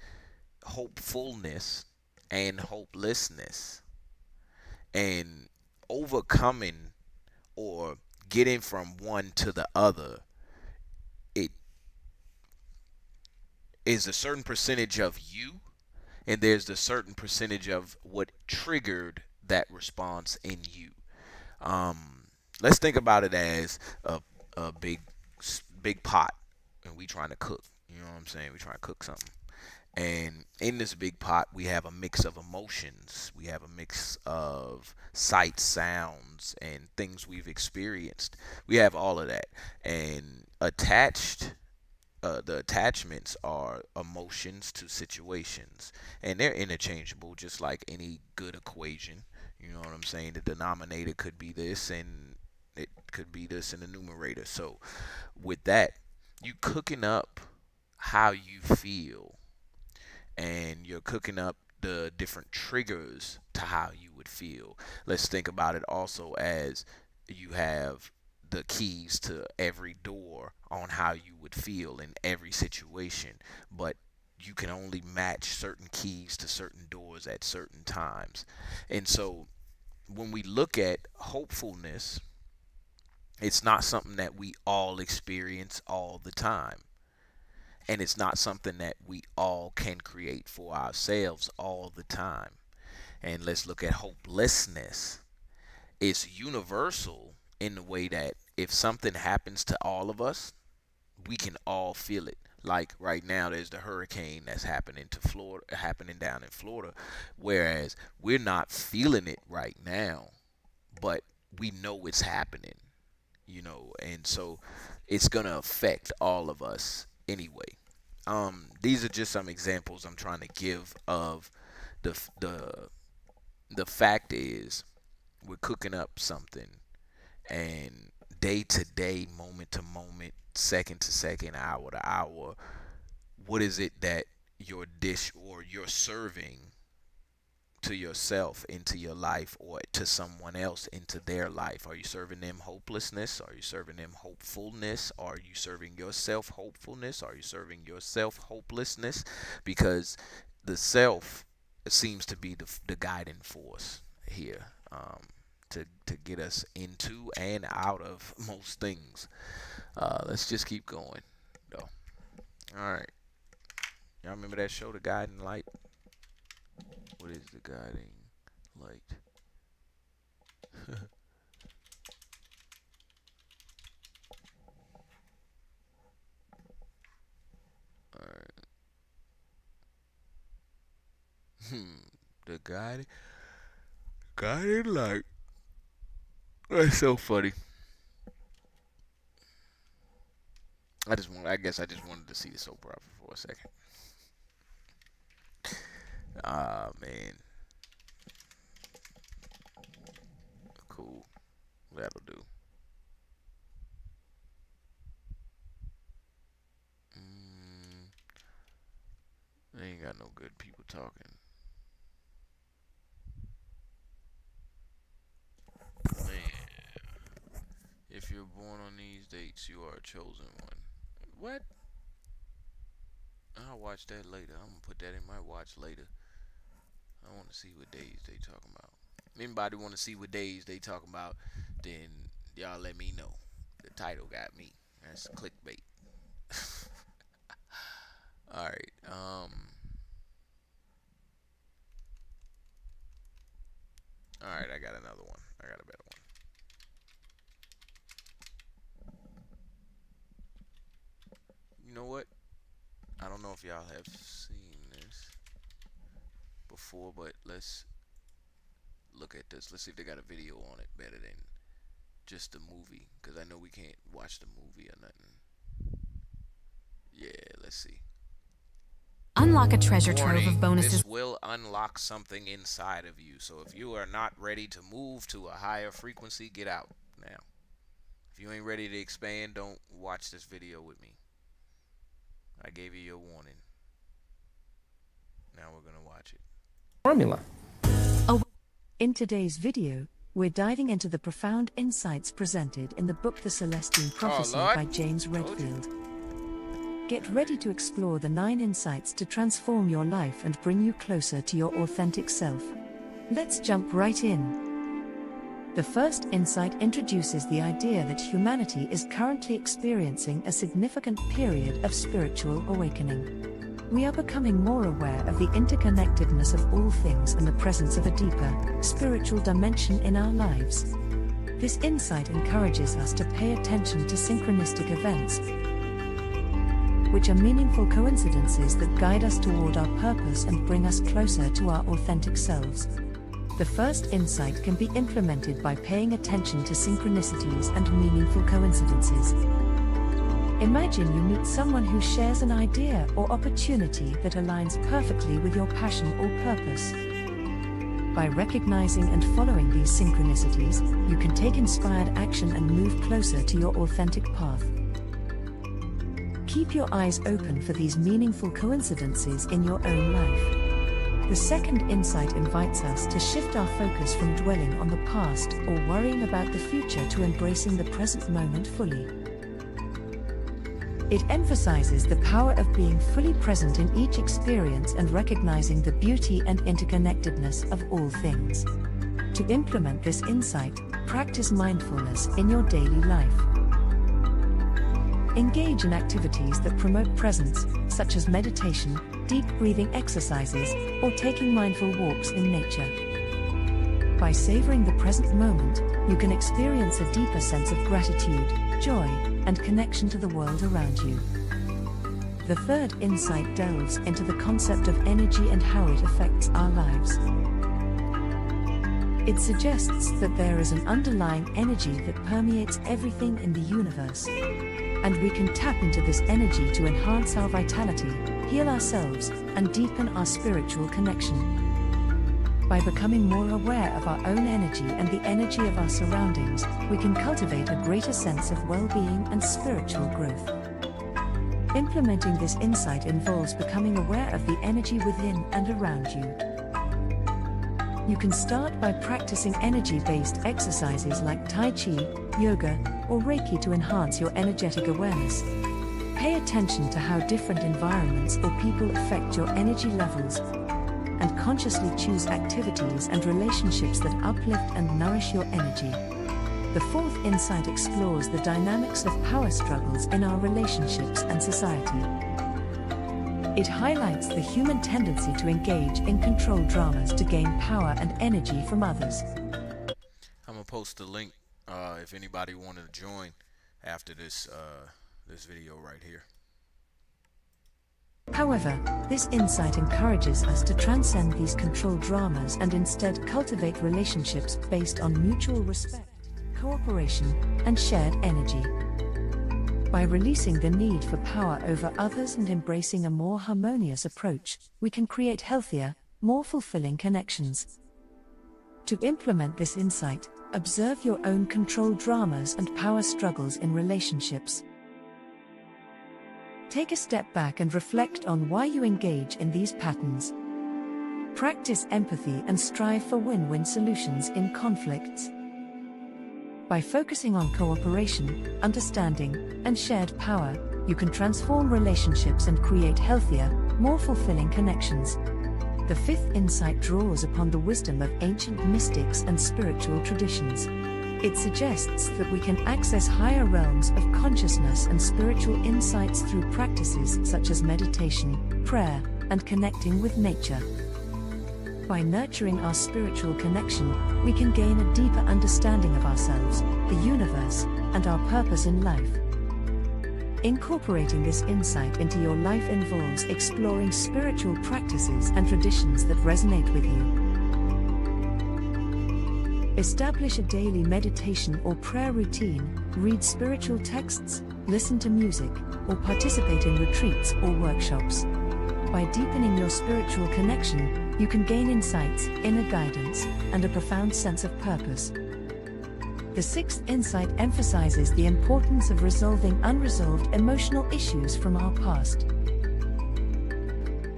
hopefulness and hopelessness, and overcoming or getting from one to the other. It is a certain percentage of you, and there's a certain percentage of what triggered that response in you. Let's think about it as a big pot, and we trying to cook. You know what I'm saying? We trying to cook something, and in this big pot, we have a mix of emotions. We have a mix of sights, sounds, and things we've experienced. We have all of that, and attached. The attachments are emotions to situations, and they're interchangeable, just like any good equation. You know what I'm saying? The denominator could be this, and it could be this in the numerator. So with that, you cooking up how you feel, and you're cooking up the different triggers to how you would feel. Let's think about it also as you have the keys to every door on how you would feel in every situation, but you can only match certain keys to certain doors at certain times. And so when we look at hopefulness, it's not something that we all experience all the time, and it's not something that we all can create for ourselves all the time. And let's look at hopelessness. It's universal in the way that if something happens to all of us, we can all feel it. Like right now, there's the hurricane that's happening down in Florida, whereas we're not feeling it right now, but we know it's happening, you know, and so it's gonna affect all of us anyway. These are just some examples I'm trying to give of the fact is we're cooking up something, and day to day, moment to moment, second to second, hour to hour, what is it that your dish or you're serving to yourself into your life, or to someone else into their life? Are you serving them hopelessness? Are you serving them hopefulness? Are you serving yourself hopefulness? Are you serving yourself hopelessness? Because the self seems to be the guiding force here, to get us into and out of most things. Let's just keep going, though. All right. Y'all remember that show, The Guiding Light? What is the guiding light? All right. The guiding light. That's so funny. I guess I just wanted to see the soap opera for a second. Ah, man. Cool. That'll do. They ain't got no good people talking. Man. If you're born on these dates, you are a chosen one. What? I'll watch that later. I'm gonna put that in my watch later. I want to see what days they talking about. If anybody want to see what days they talking about, then y'all let me know. The title got me. That's clickbait. Alright, alright, I got another one. I got a better one. You know what? I don't know if y'all have seen this before, but let's look at this. Let's see if they got a video on it better than just the movie, because I know we can't watch the movie or nothing. Yeah, let's see. Unlock a treasure trove of bonuses. This will unlock something inside of you. So if you are not ready to move to a higher frequency, get out now. If you ain't ready to expand, don't watch this video with me. I gave you your warning. Now we're gonna watch it. Formula. In today's video, we're diving into the profound insights presented in the book The Celestine Prophecy by James Redfield. Get ready to explore the 9 insights to transform your life and bring you closer to your authentic self. Let's jump right in. The first insight introduces the idea that humanity is currently experiencing a significant period of spiritual awakening. We are becoming more aware of the interconnectedness of all things and the presence of a deeper, spiritual dimension in our lives. This insight encourages us to pay attention to synchronistic events, which are meaningful coincidences that guide us toward our purpose and bring us closer to our authentic selves. The first insight can be implemented by paying attention to synchronicities and meaningful coincidences. Imagine you meet someone who shares an idea or opportunity that aligns perfectly with your passion or purpose. By recognizing and following these synchronicities, you can take inspired action and move closer to your authentic path. Keep your eyes open for these meaningful coincidences in your own life. The second insight invites us to shift our focus from dwelling on the past or worrying about the future to embracing the present moment fully. It emphasizes the power of being fully present in each experience and recognizing the beauty and interconnectedness of all things. To implement this insight, practice mindfulness in your daily life. Engage in activities that promote presence, such as meditation, deep breathing exercises, or taking mindful walks in nature. By savoring the present moment, you can experience a deeper sense of gratitude, joy, and connection to the world around you. The third insight delves into the concept of energy and how it affects our lives. It suggests that there is an underlying energy that permeates everything in the universe, and we can tap into this energy to enhance our vitality, heal ourselves, and deepen our spiritual connection. By becoming more aware of our own energy and the energy of our surroundings, we can cultivate a greater sense of well-being and spiritual growth. Implementing this insight involves becoming aware of the energy within and around you. You can start by practicing energy-based exercises like Tai Chi, yoga, or Reiki to enhance your energetic awareness. Pay attention to how different environments or people affect your energy levels, and consciously choose activities and relationships that uplift and nourish your energy. The fourth insight explores the dynamics of power struggles in our relationships and society. It highlights the human tendency to engage in control dramas to gain power and energy from others. I'm gonna post the link if anybody wanted to join after this video right here. However, this insight encourages us to transcend these control dramas and instead cultivate relationships based on mutual respect, cooperation, and shared energy. By releasing the need for power over others and embracing a more harmonious approach, we can create healthier, more fulfilling connections. To implement this insight, observe your own control dramas and power struggles in relationships. Take a step back and reflect on why you engage in these patterns. Practice empathy and strive for win-win solutions in conflicts. By focusing on cooperation, understanding, and shared power, you can transform relationships and create healthier, more fulfilling connections. The fifth insight draws upon the wisdom of ancient mystics and spiritual traditions. It suggests that we can access higher realms of consciousness and spiritual insights through practices such as meditation, prayer, and connecting with nature. By nurturing our spiritual connection, we can gain a deeper understanding of ourselves, the universe, and our purpose in life. Incorporating this insight into your life involves exploring spiritual practices and traditions that resonate with you. Establish a daily meditation or prayer routine, read spiritual texts, listen to music, or participate in retreats or workshops. By deepening your spiritual connection, you can gain insights, inner guidance, and a profound sense of purpose. The sixth insight emphasizes the importance of resolving unresolved emotional issues from our past.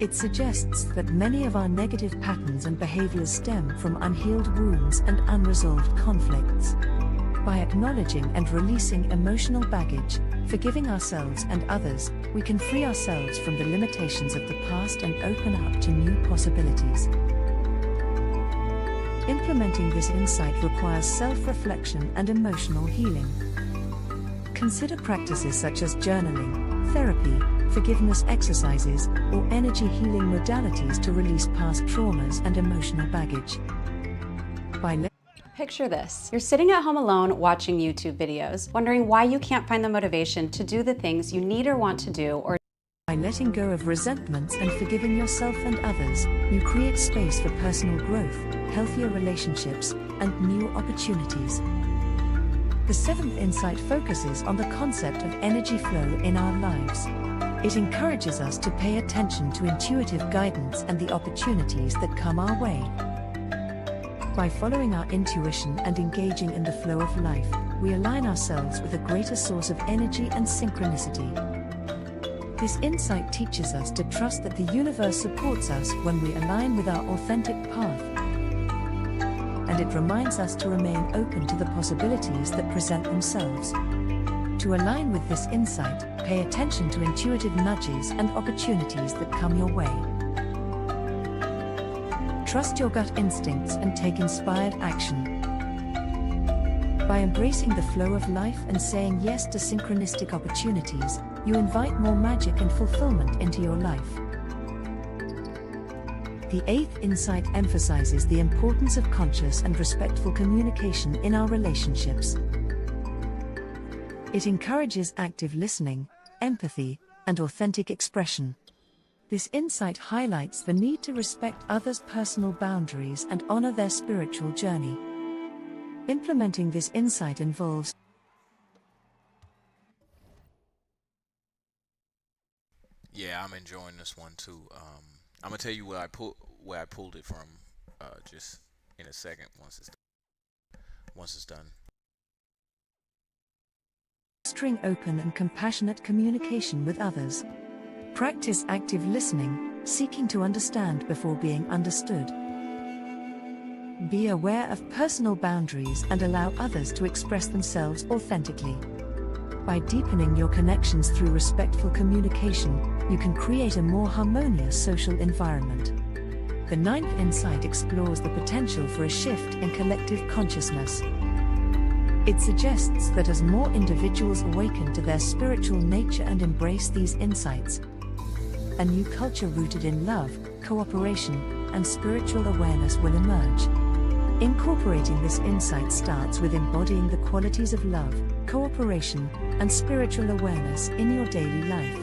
It suggests that many of our negative patterns and behaviors stem from unhealed wounds and unresolved conflicts. By acknowledging and releasing emotional baggage, forgiving ourselves and others, we can free ourselves from the limitations of the past and open up to new possibilities. Implementing this insight requires self-reflection and emotional healing. Consider practices such as journaling, therapy, forgiveness exercises, or energy healing modalities to release past traumas and emotional baggage. Picture this. You're sitting at home alone watching YouTube videos, wondering why you can't find the motivation to do the things you need or want to do, or by letting go of resentments and forgiving yourself and others, you create space for personal growth, healthier relationships, and new opportunities. The seventh insight focuses on the concept of energy flow in our lives. It encourages us to pay attention to intuitive guidance and the opportunities that come our way. By following our intuition and engaging in the flow of life, we align ourselves with a greater source of energy and synchronicity. This insight teaches us to trust that the universe supports us when we align with our authentic path. And it reminds us to remain open to the possibilities that present themselves. To align with this insight, pay attention to intuitive nudges and opportunities that come your way. Trust your gut instincts and take inspired action. By embracing the flow of life and saying yes to synchronistic opportunities, you invite more magic and fulfillment into your life. The eighth insight emphasizes the importance of conscious and respectful communication in our relationships. It encourages active listening, empathy, and authentic expression. This insight highlights the need to respect others' personal boundaries and honor their spiritual journey. Implementing this insight involves Yeah, I'm enjoying this one too. I'm gonna tell you where I pulled it from just in a second once it's done. Fostering open and compassionate communication with others. Practice active listening, seeking to understand before being understood. Be aware of personal boundaries and allow others to express themselves authentically. By deepening your connections through respectful communication, you can create a more harmonious social environment. The ninth insight explores the potential for a shift in collective consciousness. It suggests that as more individuals awaken to their spiritual nature and embrace these insights, a new culture rooted in love, cooperation, and spiritual awareness will emerge. Incorporating this insight starts with embodying the qualities of love, cooperation, and spiritual awareness in your daily life.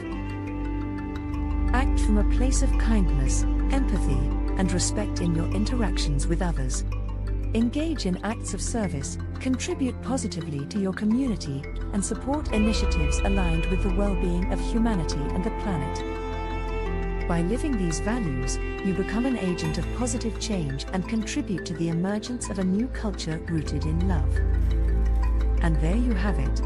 Act from a place of kindness, empathy, and respect in your interactions with others. Engage in acts of service, contribute positively to your community, and support initiatives aligned with the well-being of humanity and the planet. By living these values, you become an agent of positive change and contribute to the emergence of a new culture rooted in love. And there you have it.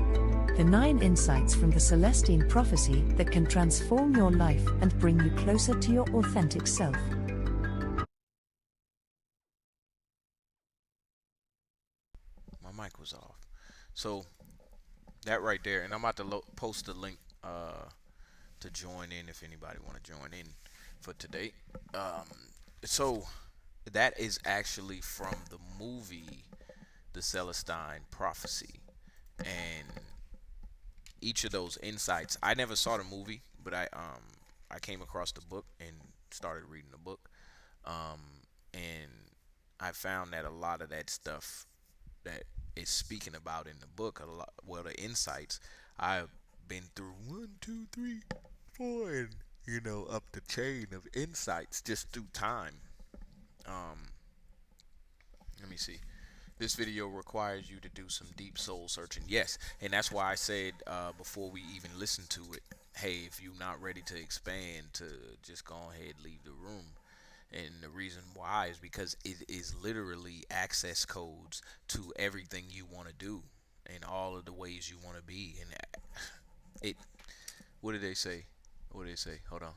The 9 insights from the Celestine Prophecy that can transform your life and bring you closer to your authentic self. My mic was off. So that right there, and I'm about to post the link to join in if anybody want to join in for today. So that is actually from the movie The Celestine Prophecy, and each of those insights, I never saw the movie, but I came across the book and started reading the book, and I found that a lot of that stuff that is speaking about in the book, the insights, I've been through 1, 2, 3, 4, and up the chain of insights just through time. Let me see. This video requires you to do some deep soul searching. Yes, and that's why I said before we even listen to it, hey, if you're not ready to expand, to just go ahead, leave the room. And the reason why is because it is literally access codes to everything you want to do and all of the ways you want to be. And what did they say? Hold on.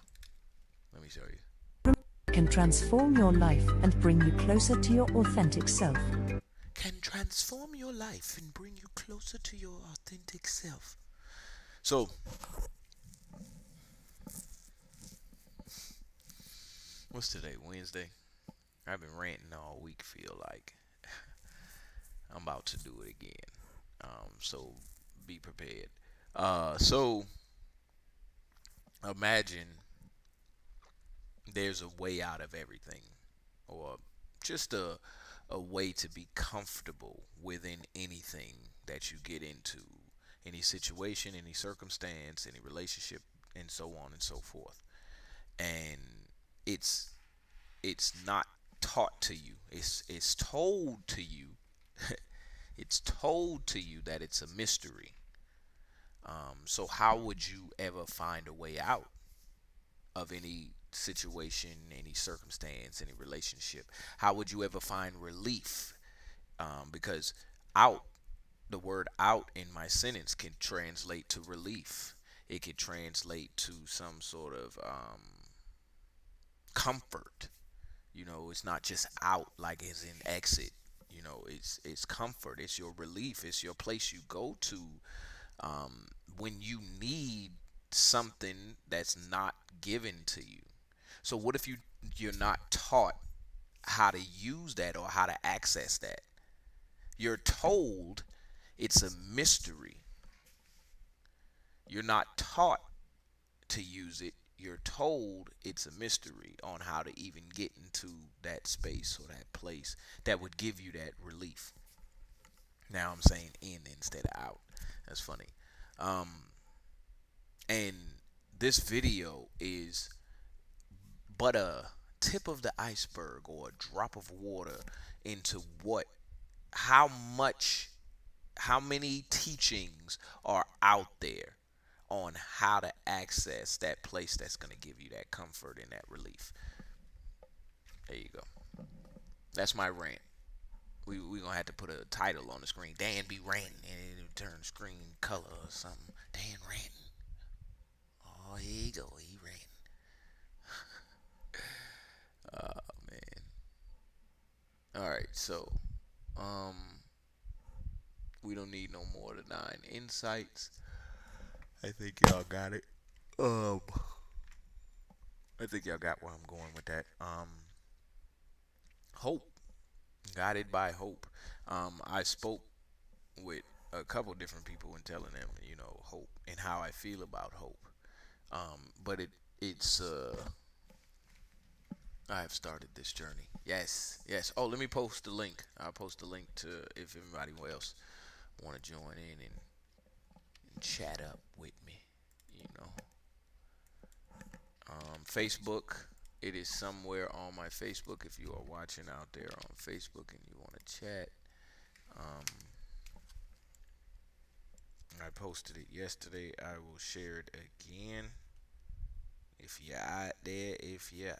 Let me show you. Can transform your life and bring you closer to your authentic self. Can transform your life and bring you closer to your authentic self. So, what's today? Wednesday? I've been ranting all week, feel like. I'm about to do it again. So be prepared. So imagine there's a way out of everything, or just a way to be comfortable within anything that you get into, any situation, any circumstance, any relationship, and so on and so forth. And it's not taught to you. It's told to you. It's told to you that it's a mystery. So how would you ever find a way out of any situation, any circumstance, any relationship? How would you ever find relief? Because out, the word out in my sentence can translate to relief. It could translate to some sort of comfort. You know, it's not just out like as in exit. You know, it's comfort. It's your relief. It's your place you go to when you need something that's not given to you. So what if you're not taught how to use that or how to access that? You're told it's a mystery. You're not taught to use it. You're told it's a mystery on how to even get into that space or that place that would give you that relief. Now I'm saying in instead of out. That's funny. And this video is but a tip of the iceberg, or a drop of water into how many teachings are out there on how to access that place that's going to give you that comfort and that relief. There you go. That's my rant. We're going to have to put a title on the screen. Dan be ranting, and it'll turn screen color or something. Dan ranting. Oh, here you go. He ranting. Oh, man. Alright, so we don't need no more than 9 insights. I think y'all got it. I think y'all got where I'm going with that. Hope. Guided by hope. I spoke with a couple different people and telling them, you know, hope and how I feel about hope. But it's I have started this journey. Yes. Oh, let me post the link. I'll post the link to if anybody else want to join in and chat up with me, you know. Facebook, it is somewhere on my Facebook. If you are watching out there on Facebook and you want to chat, I posted it yesterday. I will share it again. If you're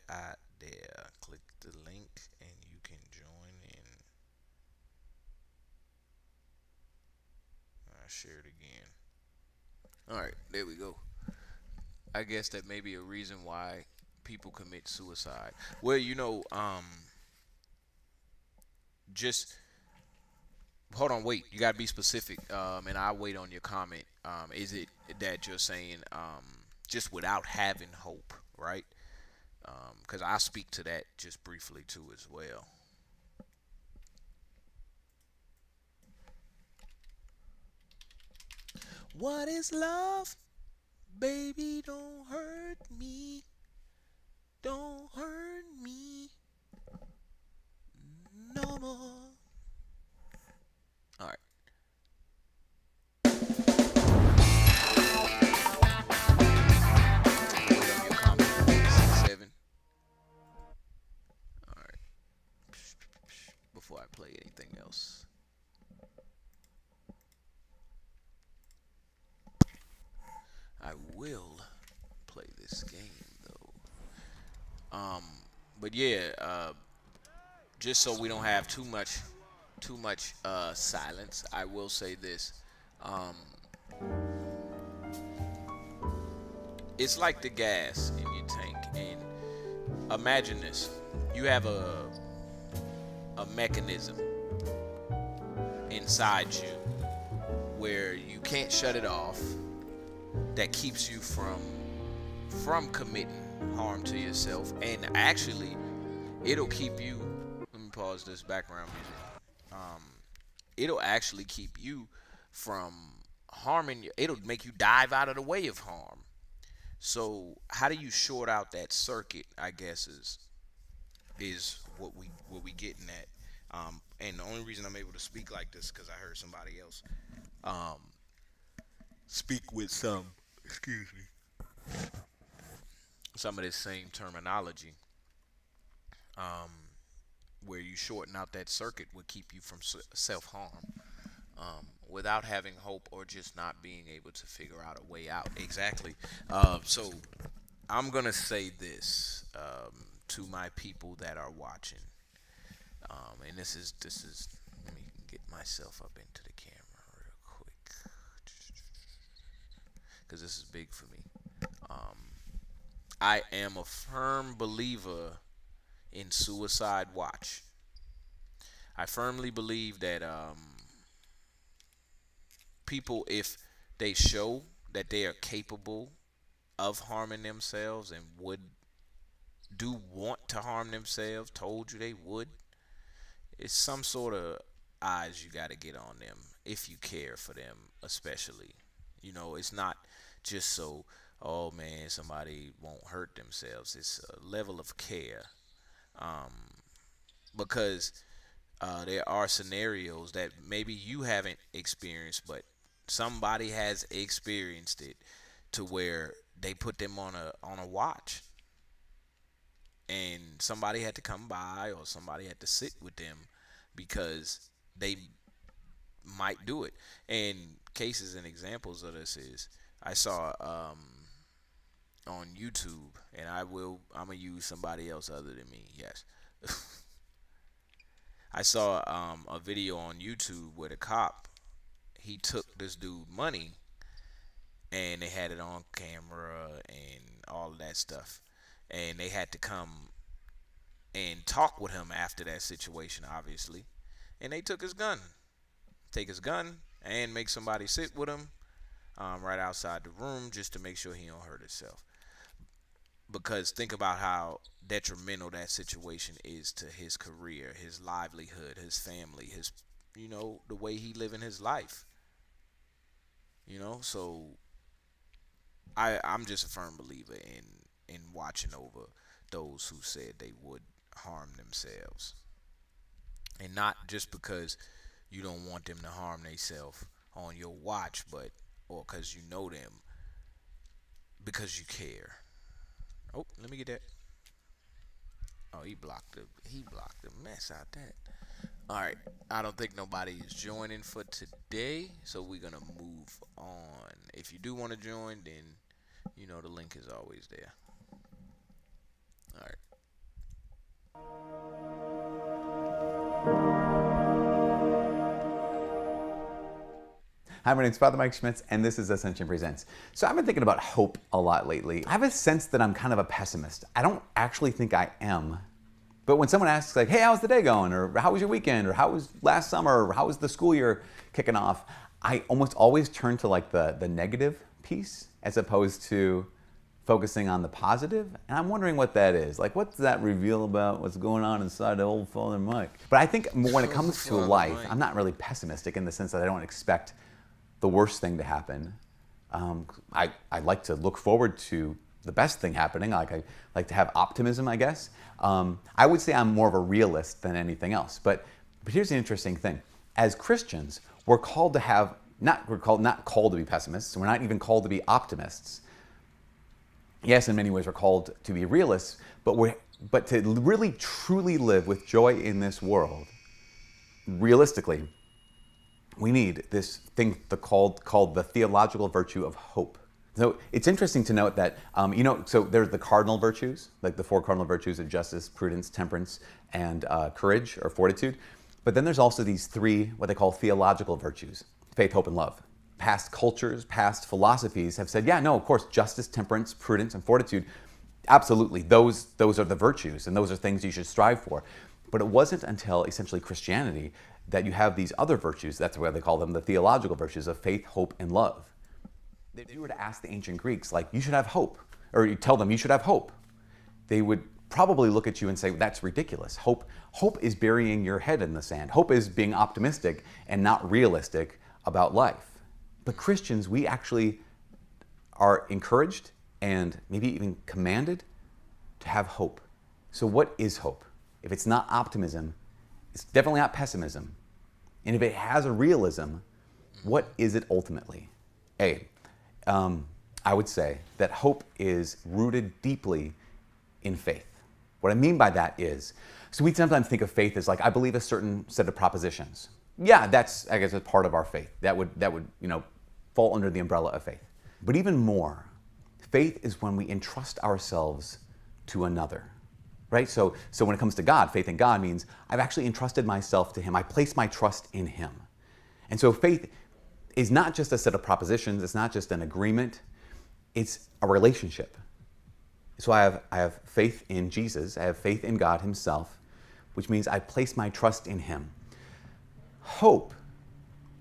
out there, click the link and you can join in. I'll share it again. Alright, there we go. I guess that may be a reason why people commit suicide. Well, you know, just hold on, wait. You gotta be specific, and I'll wait on your comment. Is it that you're saying just without having hope, right? Because I speak to that just briefly too as well. What is love? Baby, don't hurt me. Don't hurt me no more. All right. All right. Before I play anything else. I will play this game though. But yeah, just so we don't have too much silence, I will say this. It's like the gas in your tank, and imagine this. You have a mechanism inside you where you can't shut it off that keeps you from committing harm to yourself, and actually it'll keep you, let me pause this background music, it'll actually keep you from harming, it'll make you dive out of the way of harm. So how do you short out that circuit, I guess, is what we getting at. And the only reason I'm able to speak like this because I heard somebody else speak with some of this same terminology, where you shorten out that circuit would keep you from self-harm, without having hope or just not being able to figure out a way out. Exactly. So I'm gonna say this to my people that are watching, and this is let me get myself up into the camera real quick because this is big for me. I am a firm believer in suicide watch. I firmly believe that people, if they show that they are capable of harming themselves and do want to harm themselves, told you they would, it's some sort of eyes you got to get on them if you care for them, especially. You know, it's not just so, oh man, somebody won't hurt themselves. It's a level of care, because there are scenarios that maybe you haven't experienced, but somebody has experienced it to where they put them on a watch, and somebody had to come by or somebody had to sit with them because they might do it. And cases and examples of this is, I saw on YouTube, and I'm gonna use somebody else other than me, yes. I saw a video on YouTube where the cop, he took this dude money, and they had it on camera and all of that stuff, and they had to come and talk with him after that situation, obviously, and they took his gun, and make somebody sit with him right outside the room just to make sure he don't hurt himself. Because think about how detrimental that situation is to his career, his livelihood, his family, his, you know, the way he living his life. You know, so I'm just a firm believer in watching over those who said they would harm themselves. And not just because you don't want them to harm themselves on your watch, but or because you know them, because you care. Oh, let me get that. Oh, he blocked the mess out that. All right, I don't think nobody is joining for today, so we're gonna move on. If you do want to join, then you know the link is always there. All right. Hi, my name's Father Mike Schmitz, and this is Ascension Presents. So I've been thinking about hope a lot lately. I have a sense that I'm kind of a pessimist. I don't actually think I am. But when someone asks, like, hey, how's the day going? Or how was your weekend? Or how was last summer? Or how was the school year kicking off? I almost always turn to like the negative piece as opposed to focusing on the positive. And I'm wondering what that is. Like, what does that reveal about what's going on inside the old Father Mike? But I think when it comes to life, I'm not really pessimistic in the sense that I don't expect the worst thing to happen. I like to look forward to the best thing happening. I like to have optimism, I guess. I would say I'm more of a realist than anything else. But here's the interesting thing. As Christians, we're called to have, not called to be pessimists. We're not even called to be optimists. Yes, in many ways we're called to be realists, but to really truly live with joy in this world, realistically, we need this thing called the theological virtue of hope. So it's interesting to note that, so there's the cardinal virtues, like the 4 cardinal virtues of justice, prudence, temperance, and courage or fortitude. But then there's also these 3, what they call theological virtues, faith, hope, and love. Past cultures, past philosophies have said, yeah, no, of course, justice, temperance, prudence, and fortitude, Absolutely, those are the virtues, and those are things you should strive for. But it wasn't until essentially Christianity that you have these other virtues, that's why they call them the theological virtues of faith, hope, and love. If you were to ask the ancient Greeks, like, you should have hope, or you tell them you should have hope, they would probably look at you and say, that's ridiculous. Hope is burying your head in the sand. Hope is being optimistic and not realistic about life. But Christians, we actually are encouraged and maybe even commanded to have hope. So what is hope? If it's not optimism, it's definitely not pessimism. And if it has a realism, what is it ultimately? I would say that hope is rooted deeply in faith. What I mean by that is, so we sometimes think of faith as like, I believe a certain set of propositions. Yeah, that's, I guess, a part of our faith. That would fall under the umbrella of faith. But even more, faith is when we entrust ourselves to another, right? So when it comes to God, faith in God means I've actually entrusted myself to Him. I place my trust in Him. And so faith is not just a set of propositions. It's not just an agreement. It's a relationship. So I have faith in Jesus. I have faith in God Himself, which means I place my trust in Him. Hope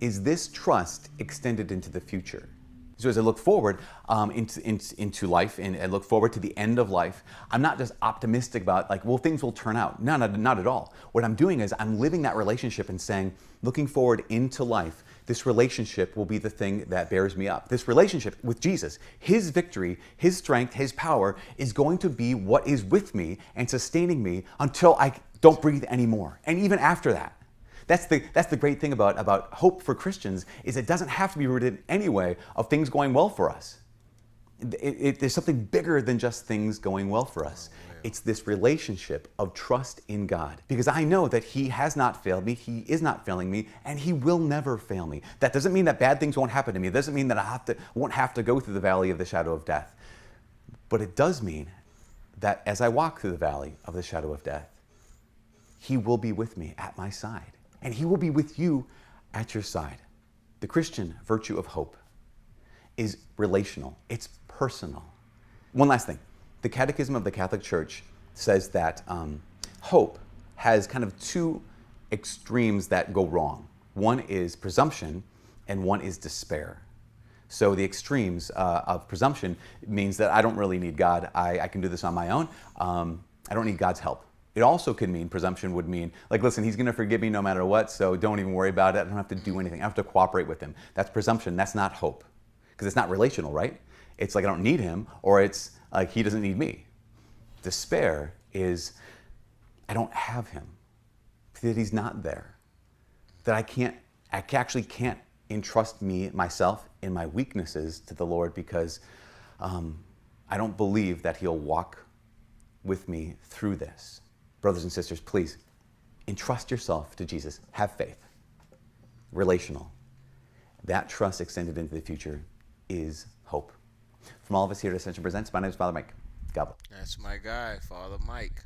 is this trust extended into the future. So as I look forward into life and I look forward to the end of life, I'm not just optimistic about like, well, things will turn out. No, not at all. What I'm doing is I'm living that relationship and saying, looking forward into life, this relationship will be the thing that bears me up. This relationship with Jesus, His victory, His strength, His power is going to be what is with me and sustaining me until I don't breathe anymore. And even after that. That's the great thing about hope for Christians, is it doesn't have to be rooted anyway of things going well for us. There's something bigger than just things going well for us. It's this relationship of trust in God. Because I know that He has not failed me, He is not failing me, and He will never fail me. That doesn't mean that bad things won't happen to me. It doesn't mean that I won't have to go through the valley of the shadow of death. But it does mean that as I walk through the valley of the shadow of death, He will be with me at my side. And He will be with you at your side. The Christian virtue of hope is relational. It's personal. One last thing. The Catechism of the Catholic Church says that hope has kind of two extremes that go wrong. One is presumption and one is despair. So the extremes of presumption means that I don't really need God. I can do this on my own. I don't need God's help. It also could mean, presumption would mean, like, listen, He's going to forgive me no matter what, so don't even worry about it. I don't have to do anything. I have to cooperate with Him. That's presumption. That's not hope. Because it's not relational, right? It's like I don't need Him, or it's like He doesn't need me. Despair is I don't have Him, that He's not there, that I actually can't entrust myself in my weaknesses to the Lord because I don't believe that He'll walk with me through this. Brothers and sisters, please entrust yourself to Jesus. Have faith. Relational. That trust extended into the future is hope. From all of us here at Ascension Presents, my name is Father Mike. God bless. That's my guy, Father Mike.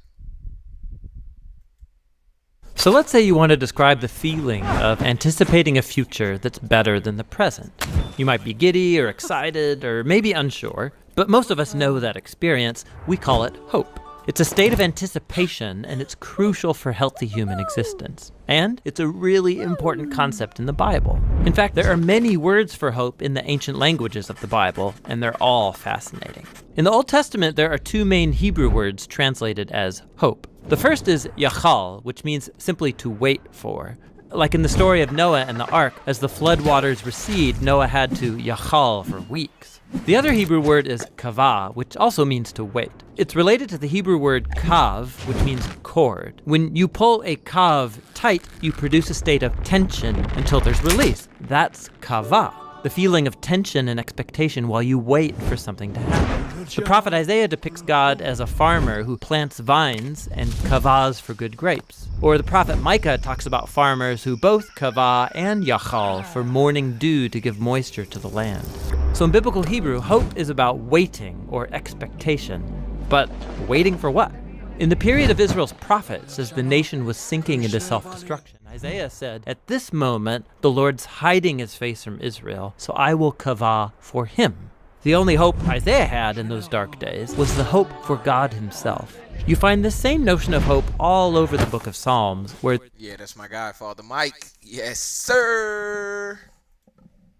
So let's say you want to describe the feeling of anticipating a future that's better than the present. You might be giddy or excited or maybe unsure, but most of us know that experience. We call it hope. It's a state of anticipation, and it's crucial for healthy human existence. And it's a really important concept in the Bible. In fact, there are many words for hope in the ancient languages of the Bible, and they're all fascinating. In the Old Testament, there are two main Hebrew words translated as hope. The first is yachal, which means simply to wait for. Like in the story of Noah and the ark, as the flood waters recede, Noah had to yachal for weeks. The other Hebrew word is kavah, which also means to wait. It's related to the Hebrew word kav, which means cord. When you pull a kav tight, you produce a state of tension until there's release. That's kavah, the feeling of tension and expectation while you wait for something to happen. The prophet Isaiah depicts God as a farmer who plants vines and kavahs for good grapes. Or the prophet Micah talks about farmers who both kavah and yachal for morning dew to give moisture to the land. So in biblical Hebrew, hope is about waiting or expectation. But waiting for what? In the period of Israel's prophets, as the nation was sinking into self-destruction, Isaiah said, "At this moment, the Lord's hiding His face from Israel, so I will kavah for Him." The only hope Isaiah had in those dark days was the hope for God himself. You find the same notion of hope all over the book of Psalms, where yeah, that's my guy, Father Mike. Yes, sir.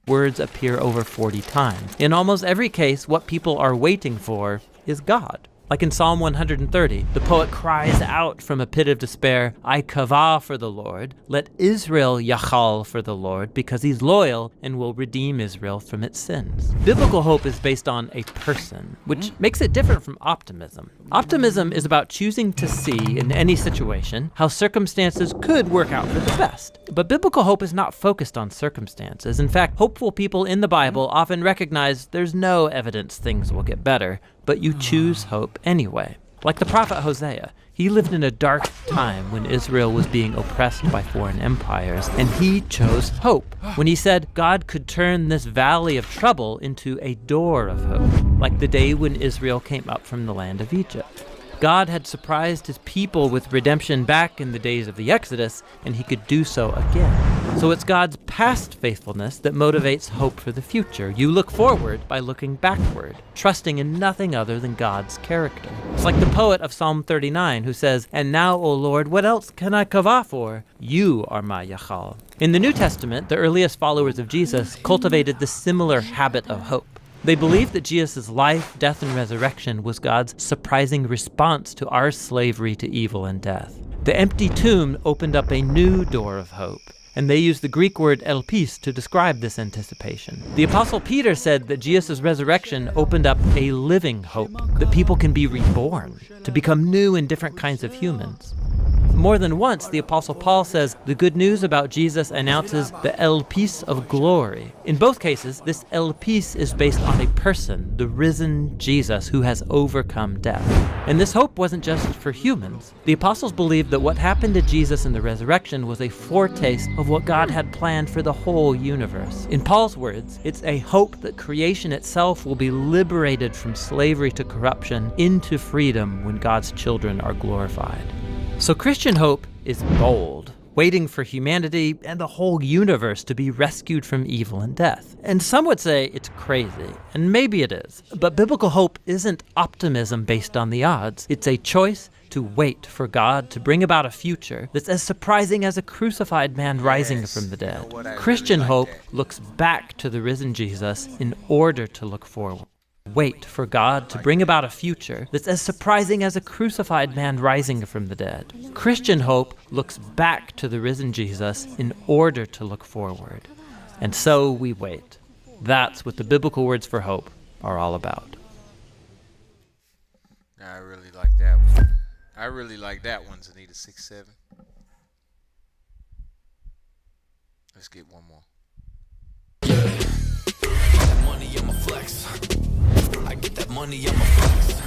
Words appear over 40 times. In almost every case, what people are waiting for is God. Like in Psalm 130, the poet cries out from a pit of despair, I kavah for the Lord, let Israel yachal for the Lord, because he's loyal and will redeem Israel from its sins. Biblical hope is based on a person, which makes it different from optimism. Optimism is about choosing to see in any situation how circumstances could work out for the best. But biblical hope is not focused on circumstances. In fact, hopeful people in the Bible often recognize there's no evidence things will get better, but you choose hope anyway. Like the prophet Hosea, he lived in a dark time when Israel was being oppressed by foreign empires, and he chose hope when he said God could turn this valley of trouble into a door of hope, like the day when Israel came up from the land of Egypt. God had surprised his people with redemption back in the days of the Exodus, and he could do so again. So it's God's past faithfulness that motivates hope for the future. You look forward by looking backward, trusting in nothing other than God's character. It's like the poet of Psalm 39 who says, And now, O Lord, what else can I kavah for? You are my yachal. In the New Testament, the earliest followers of Jesus cultivated the similar habit of hope. They believed that Jesus' life, death, and resurrection was God's surprising response to our slavery to evil and death. The empty tomb opened up a new door of hope, and they used the Greek word elpis to describe this anticipation. The Apostle Peter said that Jesus' resurrection opened up a living hope, that people can be reborn, to become new and different kinds of humans. More than once, the Apostle Paul says the good news about Jesus announces the elpis of glory. In both cases, this elpis is based on a person, the risen Jesus, who has overcome death. And this hope wasn't just for humans. The apostles believed that what happened to Jesus in the resurrection was a foretaste of what God had planned for the whole universe. In Paul's words, it's a hope that creation itself will be liberated from slavery to corruption into freedom when God's children are glorified. So Christian hope is bold, waiting for humanity and the whole universe to be rescued from evil and death. And some would say it's crazy, and maybe it is. But biblical hope isn't optimism based on the odds. It's a choice to wait for God to bring about a future that's as surprising as a crucified man rising from the dead. Christian hope looks back to the risen Jesus in order to look forward. Wait for God to bring about a future that's as surprising as a crucified man rising from the dead. Christian hope looks back to the risen Jesus in order to look forward. And so we wait. That's what the biblical words for hope are all about. I really like that one. I really like that one, Zanita 6'7". Let's get one more. Money, I'm a flex. I get that money, I'm a flex.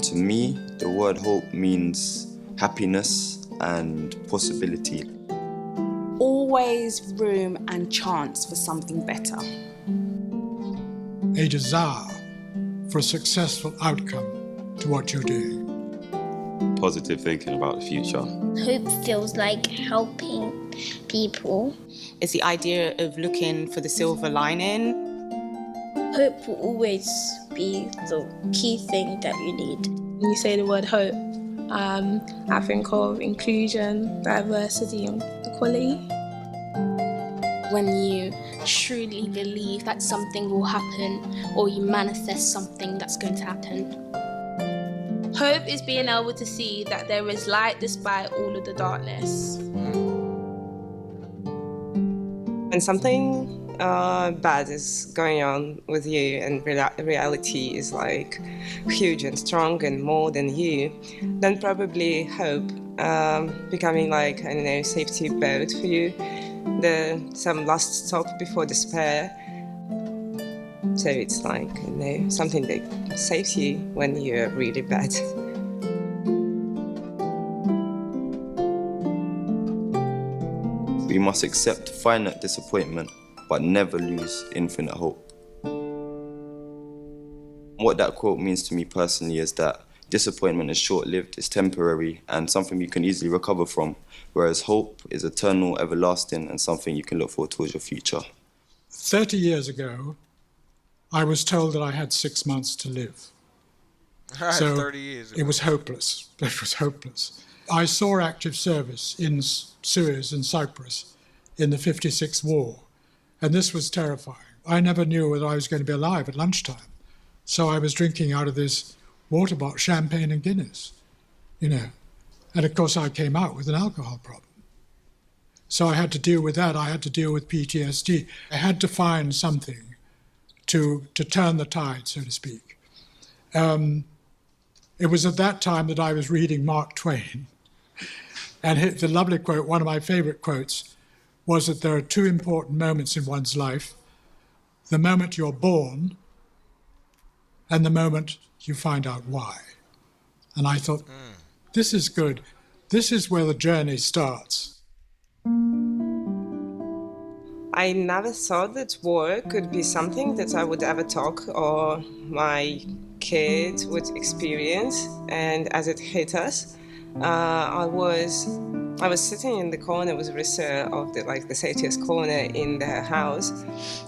To me, the word hope means happiness and possibility. Always room and chance for something better. A desire for a successful outcome to what you do. Positive thinking about the future. Hope feels like helping people. It's the idea of looking for the silver lining. Hope will always be the key thing that you need. When you say the word hope, I think of inclusion, diversity, and equality. When you truly believe that something will happen, or you manifest something that's going to happen. Hope is being able to see that there is light despite all of the darkness. When something bad is going on with you and reality is like huge and strong and more than you, then probably hope becoming like, I don't know, safety boat for you, some last stop before despair. So it's like, you know, something that saves you when you're really bad. We must accept finite disappointment, but never lose infinite hope. What that quote means to me personally is that Disappointment is short-lived, it's temporary, and something you can easily recover from, whereas hope is eternal, everlasting, and something you can look forward towards your future. 30 years ago, I was told that I had 6 months to live. So 30 years ago. It was hopeless. It was hopeless. I saw active service in Suez in Cyprus in the 56 war, and this was terrifying. I never knew whether I was going to be alive at lunchtime. So I was drinking out of this water bottle, champagne and Guinness, you know. And of course I came out with an alcohol problem. So I had to deal with that. I had to deal with PTSD. I had to find something to turn the tide, so to speak. It was at that time that I was reading Mark Twain. And the lovely quote, one of my favorite quotes, was that there are two important moments in one's life: the moment you're born and the moment you find out why. And I thought, this is good. This is where the journey starts. I never thought that war could be something that I would ever talk or my kids would experience. And as it hit us, I was sitting in the corner with Rissa of the safetiest corner in the house,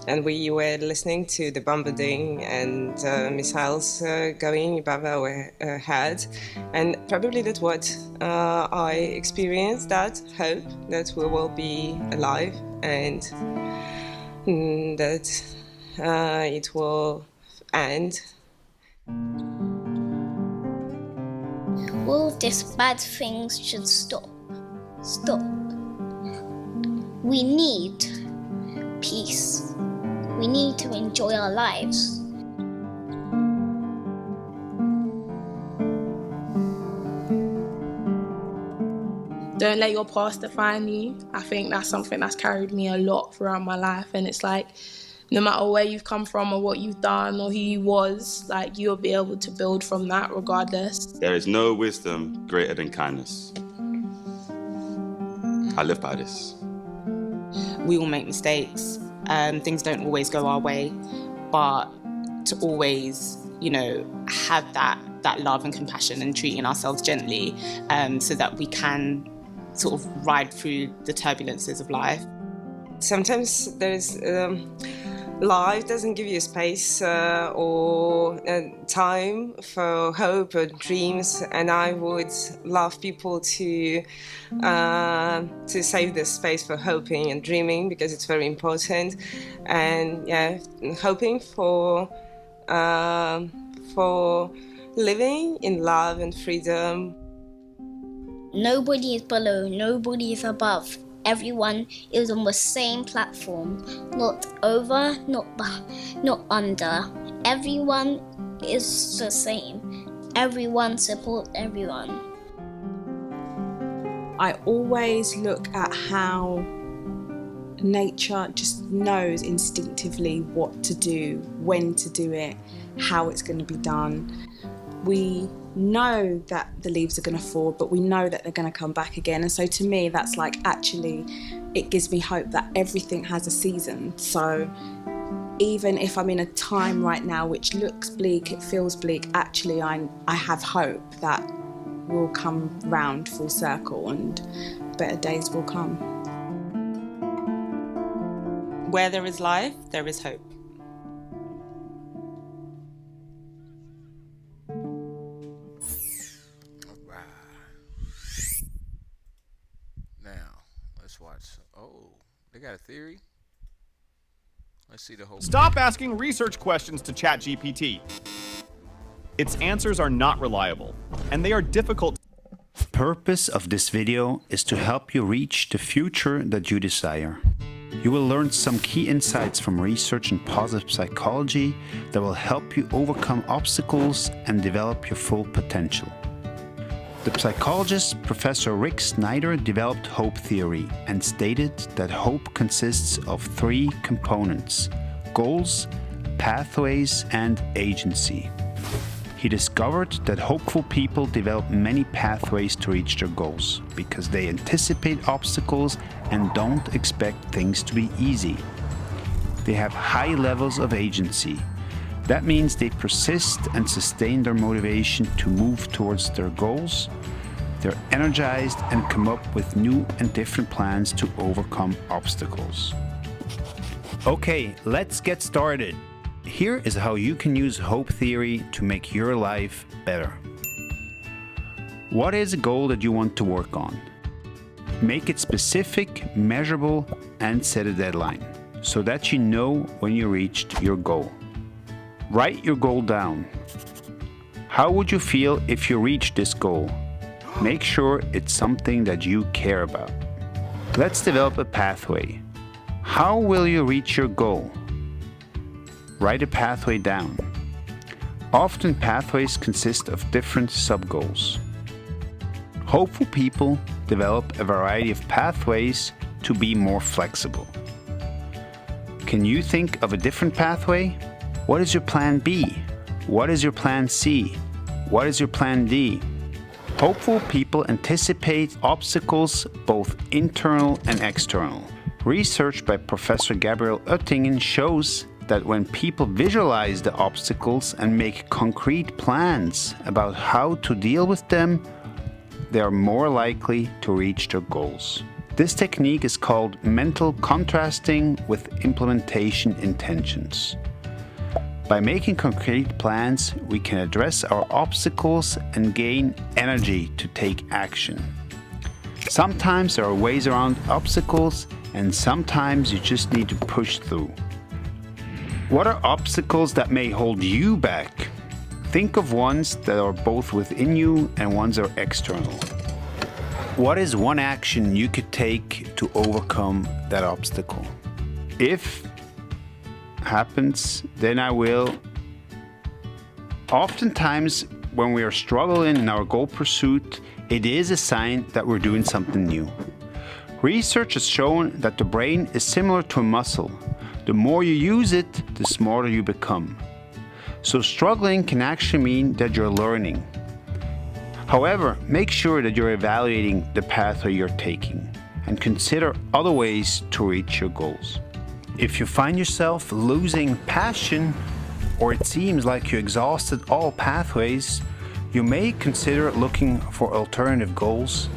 and we were listening to the bombarding and missiles going above our heads, and probably that's what I experienced, that hope that we will be alive and that it will end. All these bad things should stop. Stop. We need peace. We need to enjoy our lives. Don't let your past define you. I think that's something that's carried me a lot throughout my life, and it's like, no matter where you've come from or what you've done or who you was, like, you'll be able to build from that regardless. There is no wisdom greater than kindness. I live by this. We all make mistakes. Things don't always go our way, but to always, have that love and compassion and treating ourselves gently, so that we can sort of ride through the turbulences of life. Sometimes there's life doesn't give you space or time for hope or dreams, and I would love people to save this space for hoping and dreaming, because it's very important. And hoping for living in love and freedom. Nobody is below, nobody is above. Everyone is on the same platform, not over, not under. Everyone is the same. Everyone supports everyone. I always look at how nature just knows instinctively what to do, when to do it, how it's going to be done. We know that the leaves are going to fall, but we know that they're going to come back again. And so to me, that's like, actually, it gives me hope that everything has a season. So even if I'm in a time right now which looks bleak, it feels bleak, actually I have hope that we'll come round full circle and better days will come. Where there is life, there is hope. They got a theory. Let's see the whole. Stop asking research questions to ChatGPT. Its answers are not reliable, and they are difficult. The purpose of this video is to help you reach the future that you desire. You will learn some key insights from research in positive psychology that will help you overcome obstacles and develop your full potential. The psychologist Professor Rick Snyder developed hope theory and stated that hope consists of 3 components: goals, pathways, and agency. He discovered that hopeful people develop many pathways to reach their goals because they anticipate obstacles and don't expect things to be easy. They have high levels of agency. That means they persist and sustain their motivation to move towards their goals. They're energized and come up with new and different plans to overcome obstacles. Okay, let's get started. Here is how you can use hope theory to make your life better. What is a goal that you want to work on? Make it specific, measurable, and set a deadline so that you know when you reached your goal. Write your goal down. How would you feel if you reached this goal? Make sure it's something that you care about. Let's develop a pathway. How will you reach your goal? Write a pathway down. Often pathways consist of different sub-goals. Hopeful people develop a variety of pathways to be more flexible. Can you think of a different pathway? What is your plan B? What is your plan C? What is your plan D? Hopeful people anticipate obstacles, both internal and external. Research by Professor Gabriel Oettingen shows that when people visualize the obstacles and make concrete plans about how to deal with them, they are more likely to reach their goals. This technique is called mental contrasting with implementation intentions. By making concrete plans, we can address our obstacles and gain energy to take action. Sometimes there are ways around obstacles, and sometimes you just need to push through. What are obstacles that may hold you back? Think of ones that are both within you and ones that are external. What is one action you could take to overcome that obstacle? If happens, then I will. Oftentimes, when we are struggling in our goal pursuit, it is a sign that we're doing something new. Research has shown that the brain is similar to a muscle. The more you use it, the smarter you become. So struggling can actually mean that you're learning. However, make sure that you're evaluating the pathway you're taking and consider other ways to reach your goals. If you find yourself losing passion, or it seems like you exhausted all pathways, you may consider looking for alternative goals,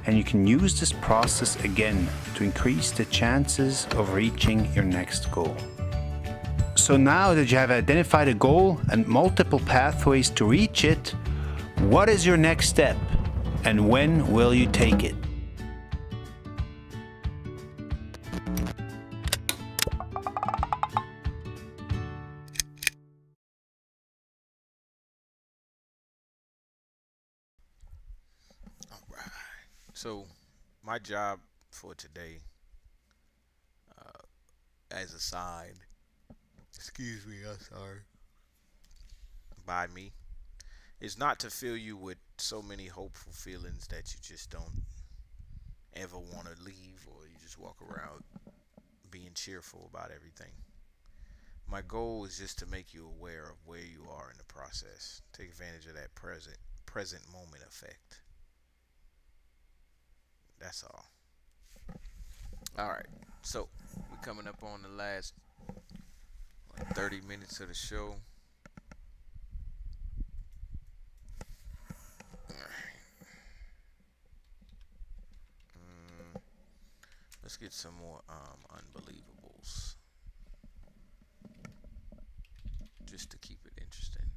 and you can use this process again to increase the chances of reaching your next goal. So now that you have identified a goal and multiple pathways to reach it, what is your next step, and when will you take it? So, my job for today, as assigned, excuse me, I'm sorry, by me, is not to fill you with so many hopeful feelings that you just don't ever want to leave, or you just walk around being cheerful about everything. My goal is just to make you aware of where you are in the process. Take advantage of that present moment effect. That's all. Alright, so we're coming up on the last 30 minutes of the show. Let's get some more unbelievables, just to keep it interesting.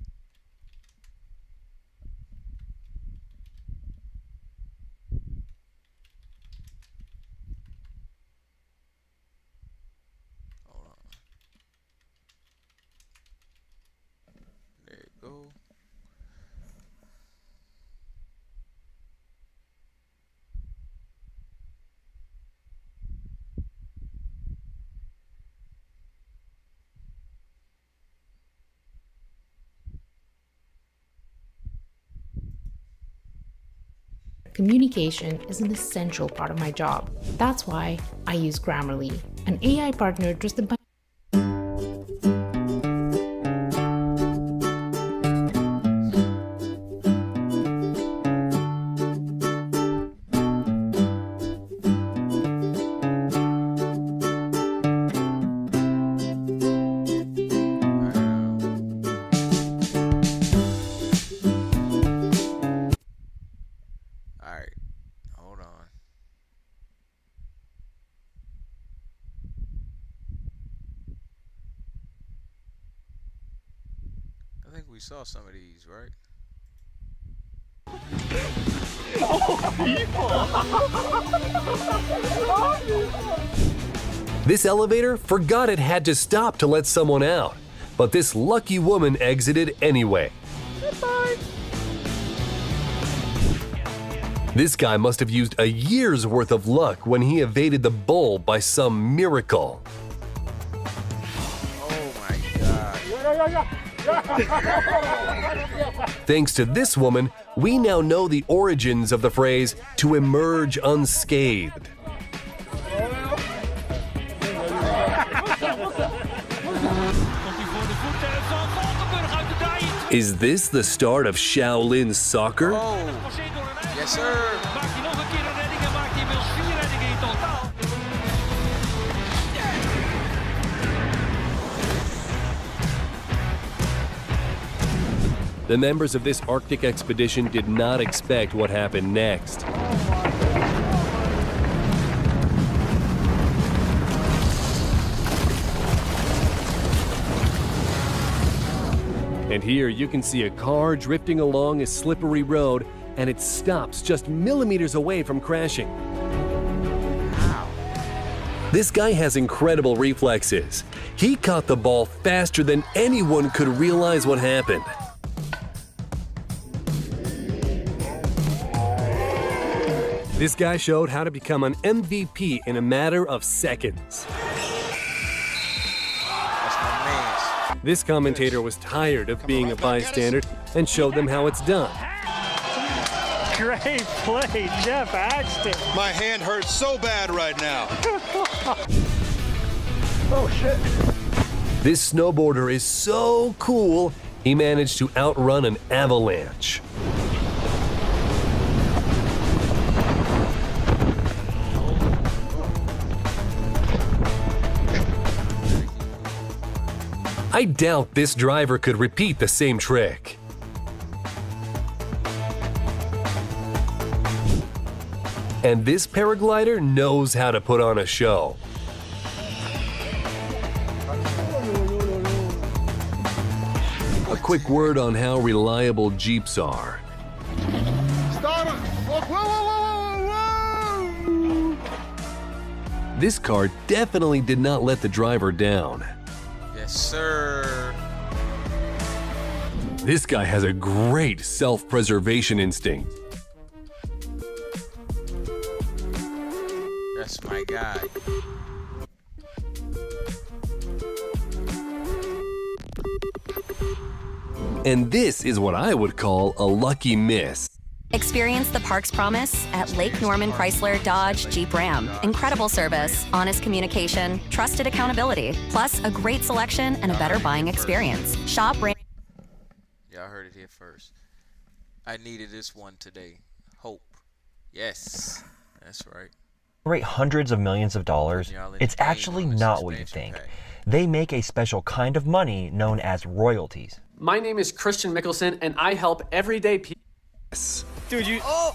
Hold on. There you go. Communication is an essential part of my job. That's why I use Grammarly, an AI partner trusted by think we saw some of these, right? This elevator forgot it had to stop to let someone out, but this lucky woman exited anyway. Goodbye. This guy must have used a year's worth of luck when he evaded the bull by some miracle. Oh my God. Thanks to this woman, we now know the origins of the phrase "to emerge unscathed." Is this the start of Shaolin soccer? Oh, yes, sir. The members of this Arctic expedition did not expect what happened next. And here you can see a car drifting along a slippery road, and it stops just millimeters away from crashing. This guy has incredible reflexes. He caught the ball faster than anyone could realize what happened. This guy showed how to become an MVP in a matter of seconds. This commentator was tired of being a bystander and showed them how it's done. Great play, Jeff Axton. My hand hurts so bad right now. Oh, shit. This snowboarder is so cool, he managed to outrun an avalanche. I doubt this driver could repeat the same trick. And this paraglider knows how to put on a show. A quick word on how reliable Jeeps are. Stop it! Whoa, whoa, whoa, whoa, whoa! This car definitely did not let the driver down. Yes, sir. This guy has a great self-preservation instinct. That's my guy. And this is what I would call a lucky miss. Experience the Parks Promise at Lake Norman Chrysler Dodge Jeep Ram. Incredible service, honest communication, trusted accountability, plus a great selection and a better buying experience. Shop Ram. Y'all heard it here first. I needed this one today. Hope. Yes, that's right. Generate hundreds of millions of dollars, it's actually not what you think. They make a special kind of money known as royalties. My name is Christian Mickelson, and I help everyday people. Dude, you. Oh!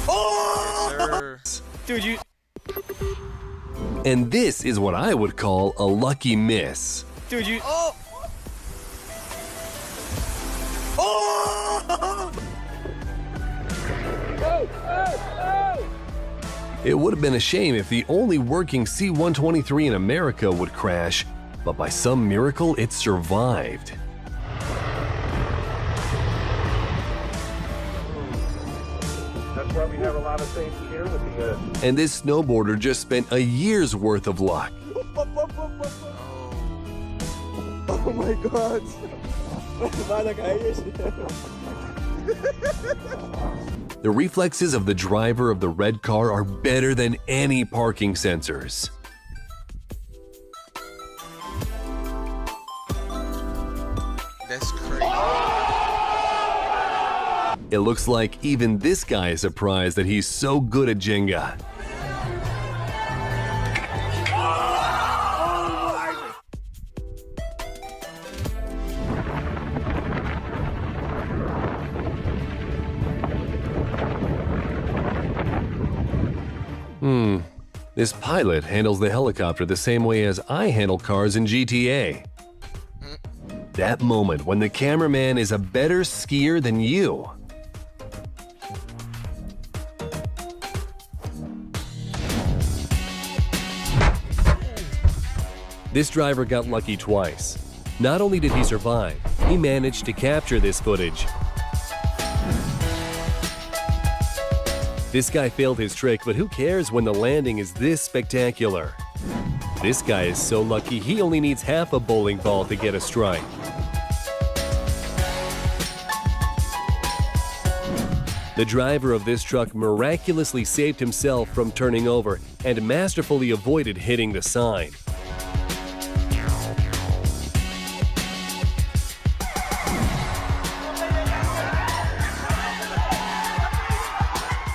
Oh! Dude, you. And this is what I would call a lucky miss. Dude, you. Oh! Oh! It would have been a shame if the only working C-123 in America would crash, but by some miracle it survived. That's why we have a lot of safety here with the. And this snowboarder just spent a year's worth of luck. Oh my God! The reflexes of the driver of the red car are better than any parking sensors. That's crazy. It looks like even this guy is surprised that he's so good at Jenga. This pilot handles the helicopter the same way as I handle cars in GTA. That moment when the cameraman is a better skier than you. This driver got lucky twice. Not only did he survive, he managed to capture this footage. This guy failed his trick, but who cares when the landing is this spectacular? This guy is so lucky he only needs half a bowling ball to get a strike. The driver of this truck miraculously saved himself from turning over and masterfully avoided hitting the sign.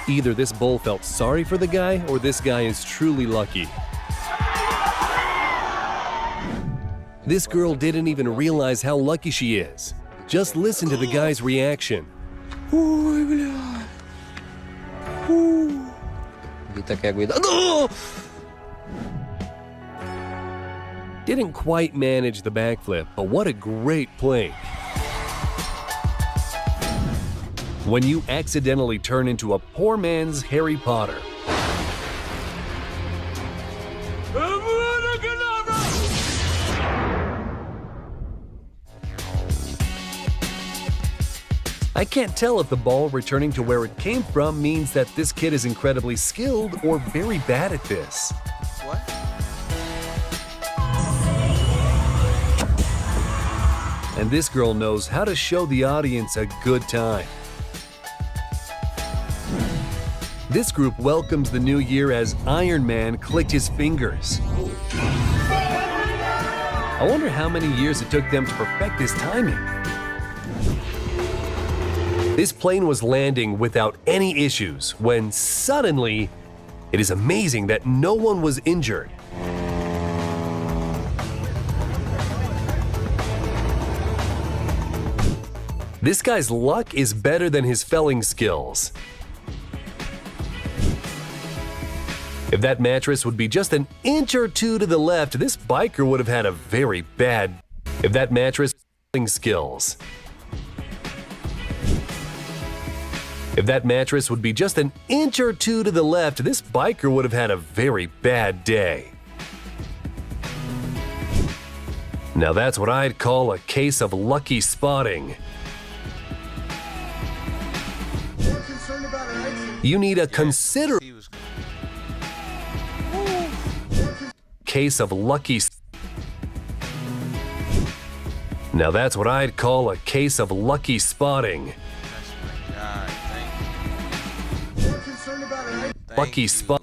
Either this bull felt sorry for the guy, or this guy is truly lucky. This girl didn't even realize how lucky she is. Just listen to the guy's reaction. Didn't quite manage the backflip, but what a great play. When you accidentally turn into a poor man's Harry Potter. I can't tell if the ball returning to where it came from means that this kid is incredibly skilled or very bad at this. What? And this girl knows how to show the audience a good time. This group welcomes the new year as Iron Man clicked his fingers. I wonder how many years it took them to perfect this timing. This plane was landing without any issues when suddenly, it is amazing that no one was injured. This guy's luck is better than his felling skills. If that mattress would be just an inch or two to the left, this biker would have had a very bad. If that mattress skills. If that mattress would be just an inch or two to the left, this biker would have had a very bad day. Now that's what I'd call a case of lucky spotting. You need a considerable case of lucky. Now that's what I'd call a case of lucky spotting. Lucky spot.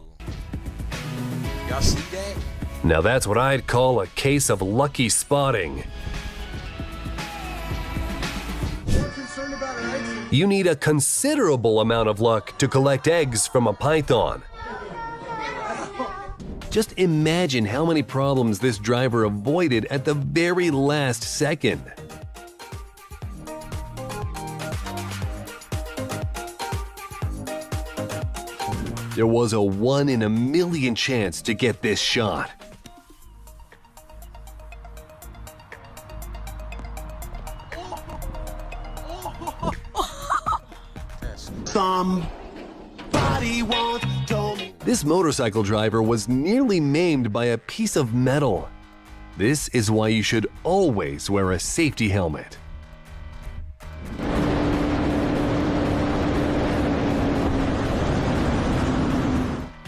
Y'all see that? Now that's what I'd call a case of lucky spotting. You need a considerable amount of luck to collect eggs from a python. Just imagine how many problems this driver avoided at the very last second. There was a 1 in a million chance to get this shot. Somebody once told me. This motorcycle driver was nearly maimed by a piece of metal. This is why you should always wear a safety helmet.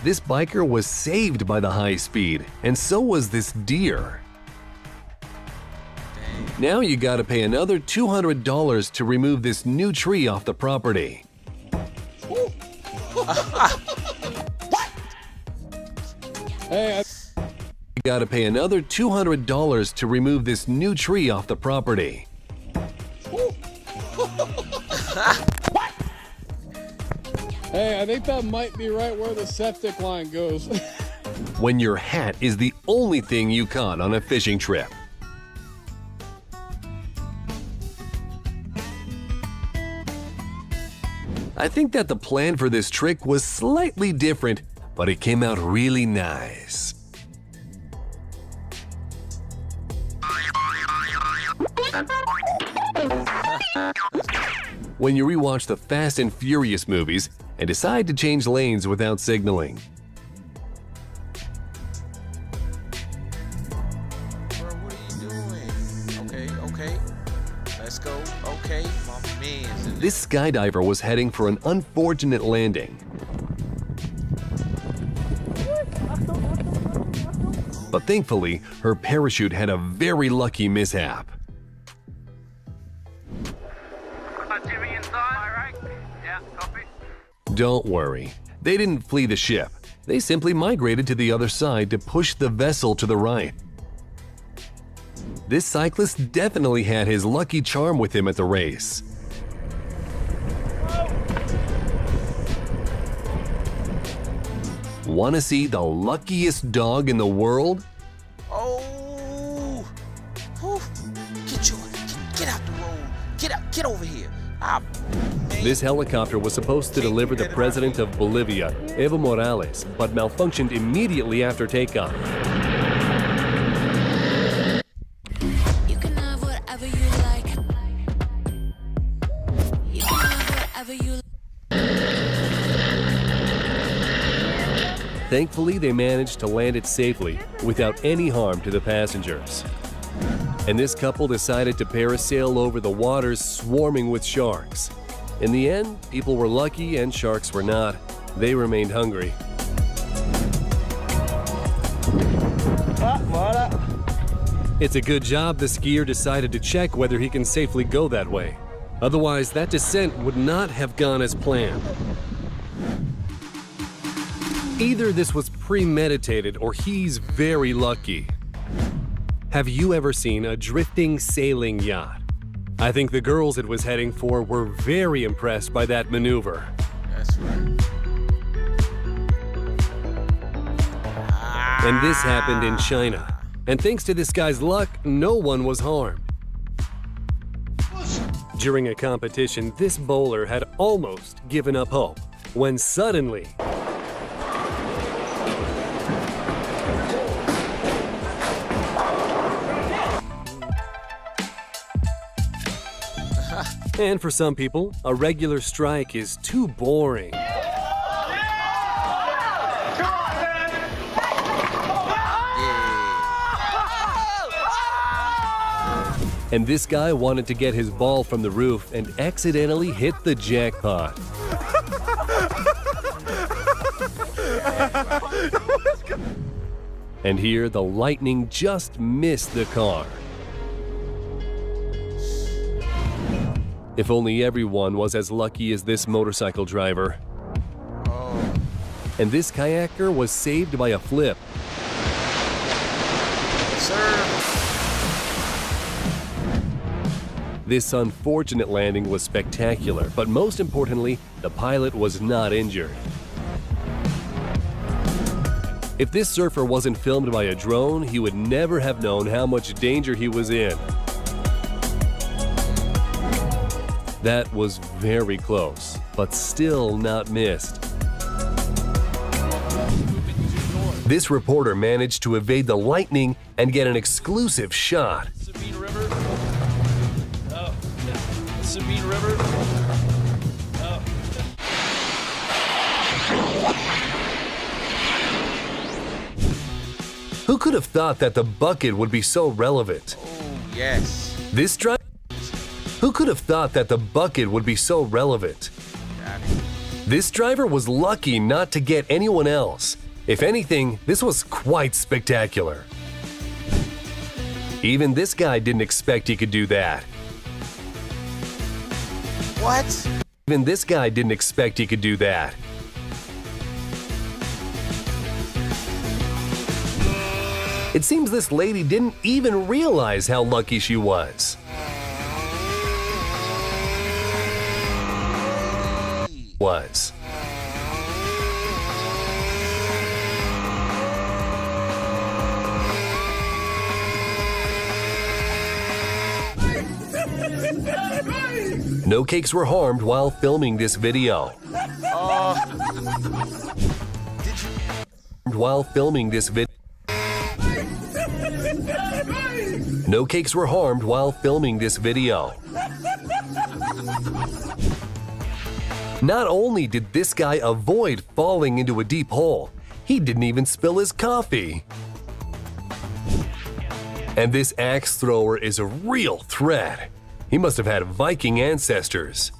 This biker was saved by the high speed, and so was this deer. Now you gotta pay another $200 to remove this new tree off the property. Hey, You gotta pay another $200 to remove this new tree off the property. Hey, I think that might be right where the septic line goes. When your hat is the only thing you caught on a fishing trip. I think that the plan for this trick was slightly different, but it came out really nice. When you rewatch the Fast and Furious movies and decide to change lanes without signaling. Bro, what are you doing? Okay. Let's go. Okay, my man's in This skydiver was heading for an unfortunate landing. But thankfully, her parachute had a very lucky mishap. Don't worry, they didn't flee the ship. They simply migrated to the other side to push the vessel to the right. This cyclist definitely had his lucky charm with him at the race. Want to see the luckiest dog in the world? Oh! Get out the road. Get over here. This helicopter was supposed to deliver the president of Bolivia, Evo Morales, but malfunctioned immediately after takeoff. You can have whatever you like. You can have whatever you like. Thankfully, they managed to land it safely without any harm to the passengers. And this couple decided to parasail over the waters swarming with sharks. In the end, people were lucky and sharks were not. They remained hungry. It's a good job the skier decided to check whether he can safely go that way. Otherwise, that descent would not have gone as planned. Either this was premeditated or he's very lucky. Have you ever seen a drifting sailing yacht? I think the girls it was heading for were very impressed by that maneuver. That's right. And this happened in China. And thanks to this guy's luck, no one was harmed. During a competition, this bowler had almost given up hope, when suddenly and for some people, a regular strike is too boring. And this guy wanted to get his ball from the roof and accidentally hit the jackpot. And here, the lightning just missed the car. If only everyone was as lucky as this motorcycle driver. And this kayaker was saved by a flip. This unfortunate landing was spectacular, but most importantly, the pilot was not injured. If this surfer wasn't filmed by a drone, he would never have known how much danger he was in. That was very close, but still not missed. This reporter managed to evade the lightning and get an exclusive shot. Sabine River. Oh, Sabine River. Oh. Who could have thought that the bucket would be so relevant? Oh, yes. This driver? Who could have thought that the bucket would be so relevant? This driver was lucky not to get anyone else. If anything, this was quite spectacular. Even this guy didn't expect he could do that. What? Even this guy didn't expect he could do that. It seems this lady didn't even realize how lucky she was. No cakes were harmed while filming this video. While filming this video. No cakes were harmed while filming this video. Not only did this guy avoid falling into a deep hole, he didn't even spill his coffee. And this axe thrower is a real threat. He must have had Viking ancestors.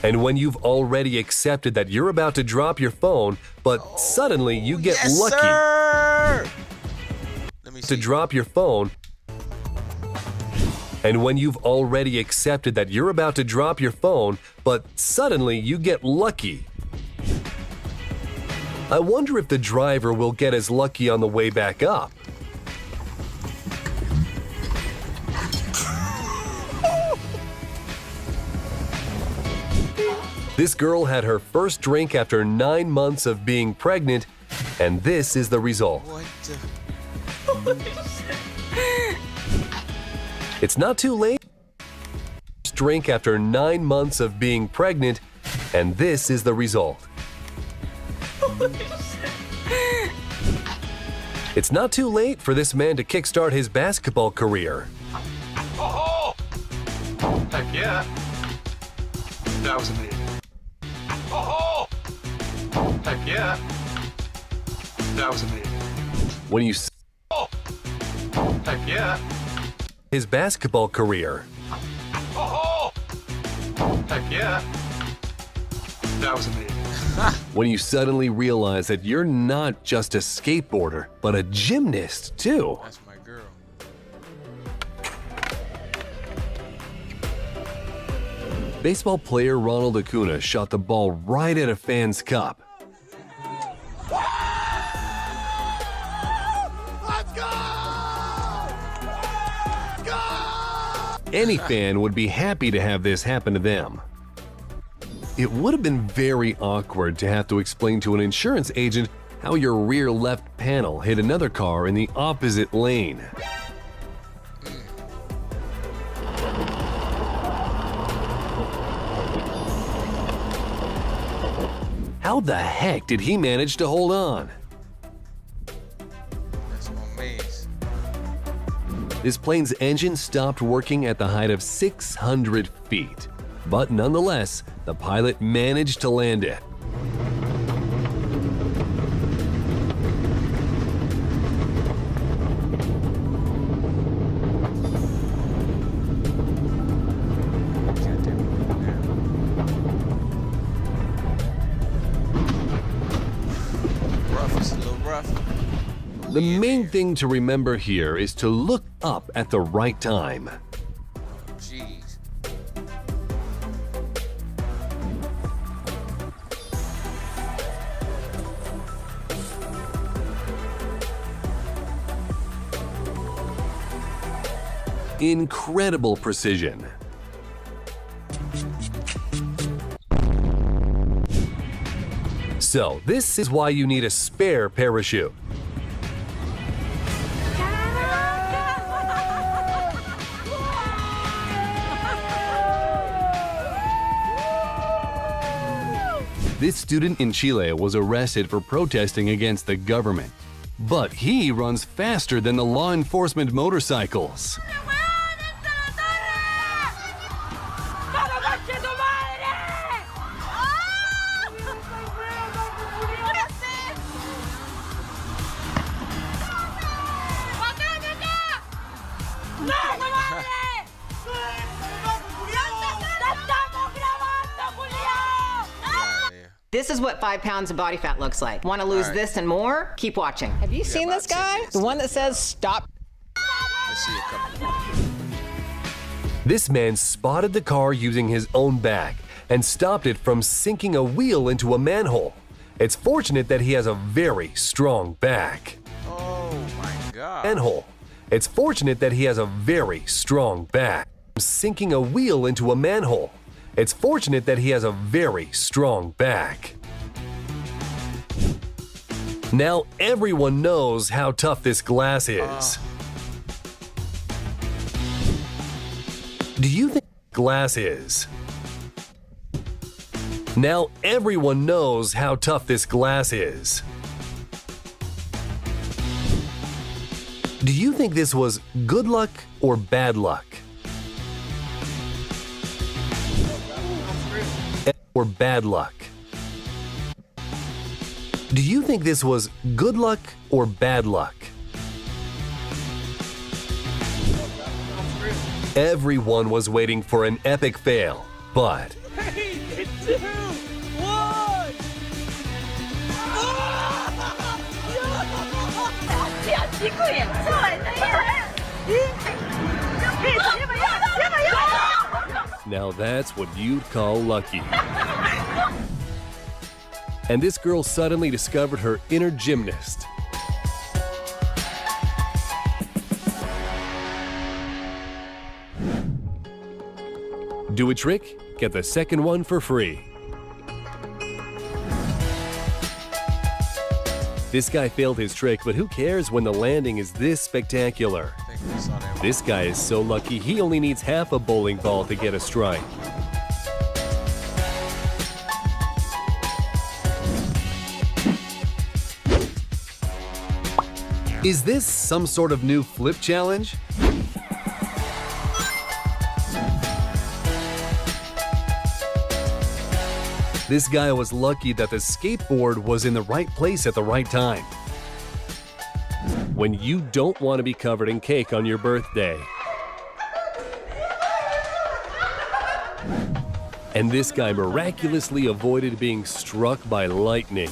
And when you've already accepted that you're about to drop your phone, but suddenly you get lucky to drop your phone, and when you've already accepted that you're about to drop your phone, but suddenly you get lucky, I wonder if the driver will get as lucky on the way back up. This girl had her first drink after 9 months of being pregnant, and this is the result. It's not too late. First drink after 9 months of being pregnant, and this is the result. It's not too late for this man to kickstart his basketball career. Oh! Heck yeah. That was amazing. Oh! Heck yeah. That was amazing. When you Oh! Heck yeah. his basketball career. Oh! Heck yeah. That was amazing. When you suddenly realize that you're not just a skateboarder, but a gymnast too. That's my girl. Baseball player Ronald Acuna shot the ball right at a fan's cup. Let's go! Any fan would be happy to have this happen to them. It would have been very awkward to have to explain to an insurance agent how your rear left panel hit another car in the opposite lane. How the heck did he manage to hold on? That's my maze. This plane's engine stopped working at the height of 600 feet. But nonetheless, the pilot managed to land it. The main thing to remember here is to look up at the right time. Jeez. Incredible precision. So, this is why you need a spare parachute. This student in Chile was arrested for protesting against the government, but he runs faster than the law enforcement motorcycles. This is what 5 pounds of body fat looks like. Want to lose this and more? Keep watching. Have you seen this guy? The one that says stop. Let's see a couple. This man spotted the car using his own bag and stopped it from sinking a wheel into a manhole. It's fortunate that he has a very strong back. Oh my God. Manhole. It's fortunate that he has a very strong back. Sinking a wheel into a manhole. It's fortunate that he has a very strong back. Now everyone knows how tough this glass is. Do you think glass is? Now everyone knows how tough this glass is. Do you think this was good luck or bad luck? or bad luck? Do you think this was good luck or bad luck? Everyone was waiting for an epic fail, but 3, 2, 1. now that's what you'd call lucky. And this girl suddenly discovered her inner gymnast. Do a trick, get the second one for free. This guy failed his trick, but who cares when the landing is this spectacular? This guy is so lucky he only needs half a bowling ball to get a strike. Is this some sort of new flip challenge? This guy was lucky that the skateboard was in the right place at the right time. When you don't want to be covered in cake on your birthday. And this guy miraculously avoided being struck by lightning.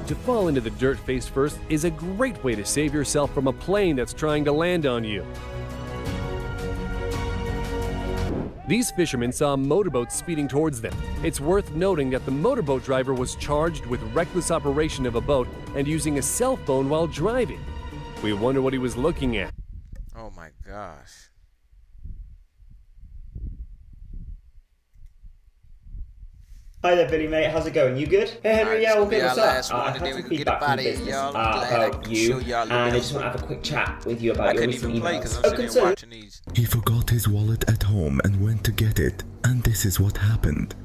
To fall into the dirt face first is a great way to save yourself from a plane that's trying to land on you. These fishermen saw a motorboat speeding towards them. It's worth noting that the motorboat driver was charged with reckless operation of a boat and using a cell phone while driving. We wonder what he was looking at. Oh my gosh. Hi there, Billy, mate. How's it going? You good? Hey, Henry. Yeah, all good. What's up? I've had some feedback from the business about you, and I just want to have a quick chat with you about your recent emails. He forgot his wallet at home and went to get it, and this is what happened.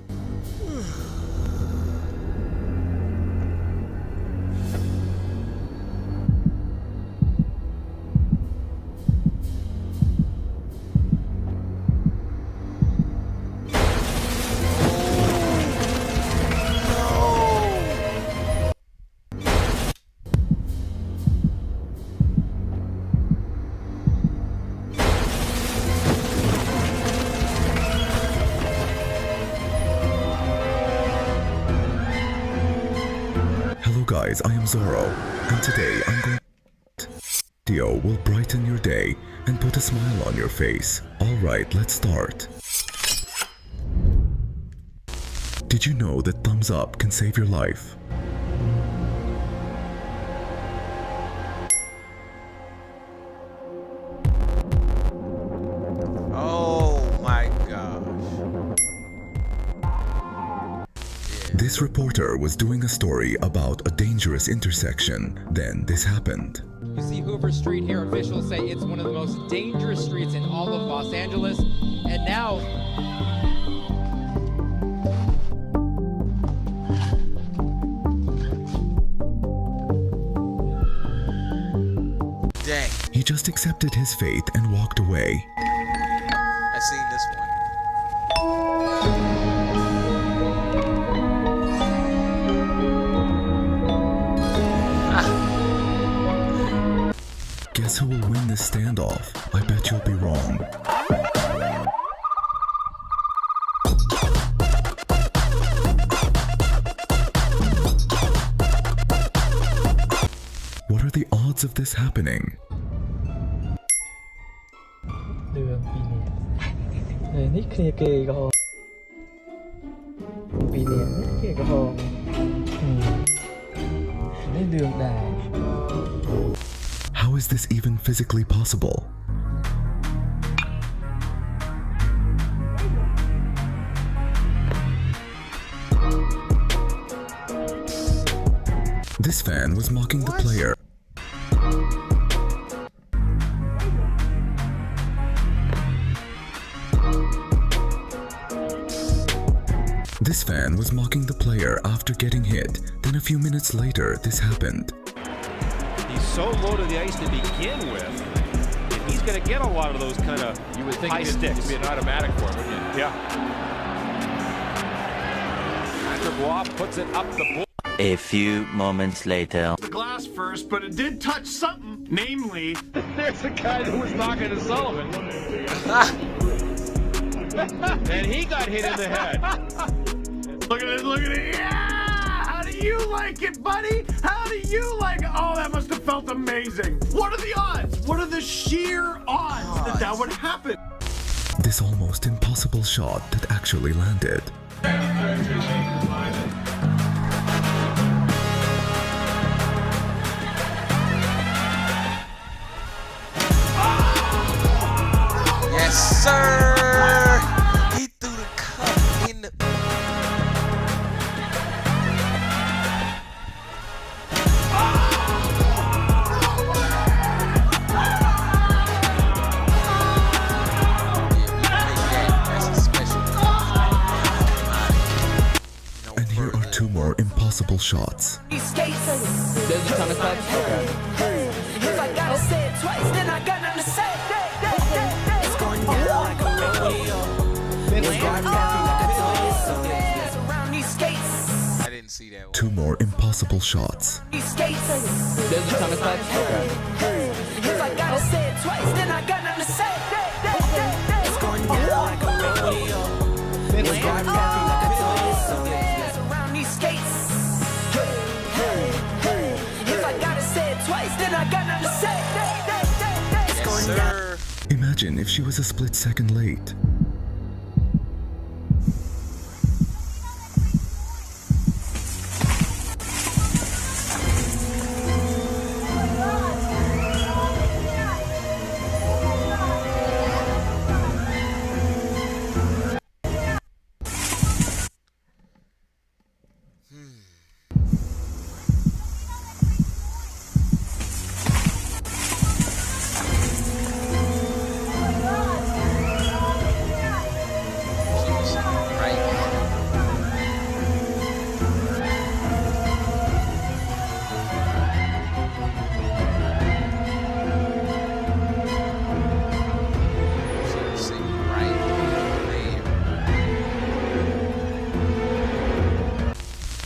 Guys, I am Zorro, and today I'm going to video will brighten your day and put a smile on your face. Alright, let's start. Did you know that thumbs up can save your life? This reporter was doing a story about a dangerous intersection. Then this happened. You see Hoover Street here. Officials say it's one of the most dangerous streets in all of Los Angeles. And now... Dang. He just accepted his fate and walked away. I seen this one. Guess who will win this standoff? I bet you'll be wrong. What are the odds of this happening? How is this even physically possible? This fan was mocking the player. This fan was mocking the player after getting hit. Then a few minutes later, this happened. He's so low to the ice to begin with. he's going to get a lot of those kind of You would think high it'd sticks. be an automatic for him, wouldn't you? Yeah. Patrick Roy puts it up the board. A few moments later. The glass first, but it did touch something. Namely, There's the guy who was knocking to Sullivan. And he got hit in the head. look at it, look at it. Yeah! How do you like it, buddy? How do you like it? Oh, that must have felt amazing. What are the odds? What are the sheer odds that that would happen? This almost impossible shot that actually landed. Yes, sir. He threw the cup in the. And here are two more impossible shots. There's a ton of cups? Okay. If I gotta say it twice, then I got nothing to say. It's going down like a rodeo. Around these skates. I didn't see that one. Two more impossible shots. These skates. There's a ton of cups? Okay. If I gotta say it twice, then I got nothing to say. It's going down like a rodeo. Around these skates. If I gotta say it twice, then I got nothing to say. It's going down. Imagine if she was a split second late.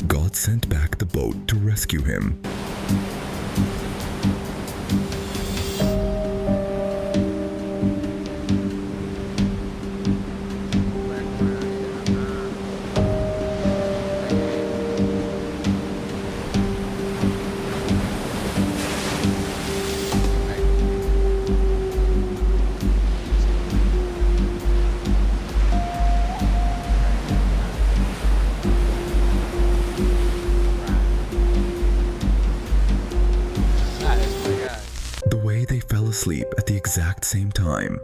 God sent back the boat to rescue him. The way they fell asleep at the exact same time.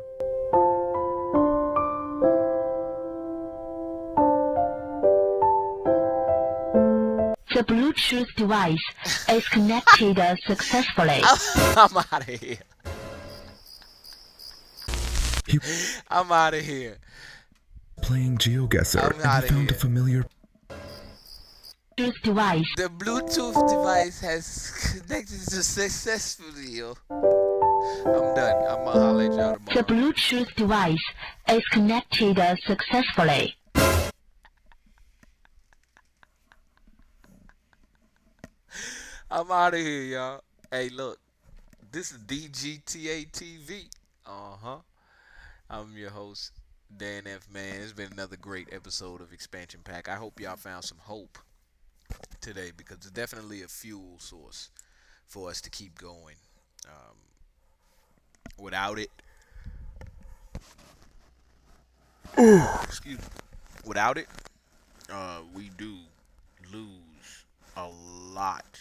The Bluetooth device is connected successfully. I'm out of here. I'm out of here. Playing GeoGuessr, I'm and outta he found a here. familiar Device. The Bluetooth device has connected successfully, yo. I'm done. I'm gonna holler at y'all The tomorrow. Bluetooth device is connected successfully. I'm out of here, y'all. Hey, look. This is DGTA TV. I'm your host, Dan F. Man. It's been another great episode of Expansion Pack. I hope y'all found some hope today because it's definitely a fuel source for us to keep going. Without it, excuse me. Without it, we do lose a lot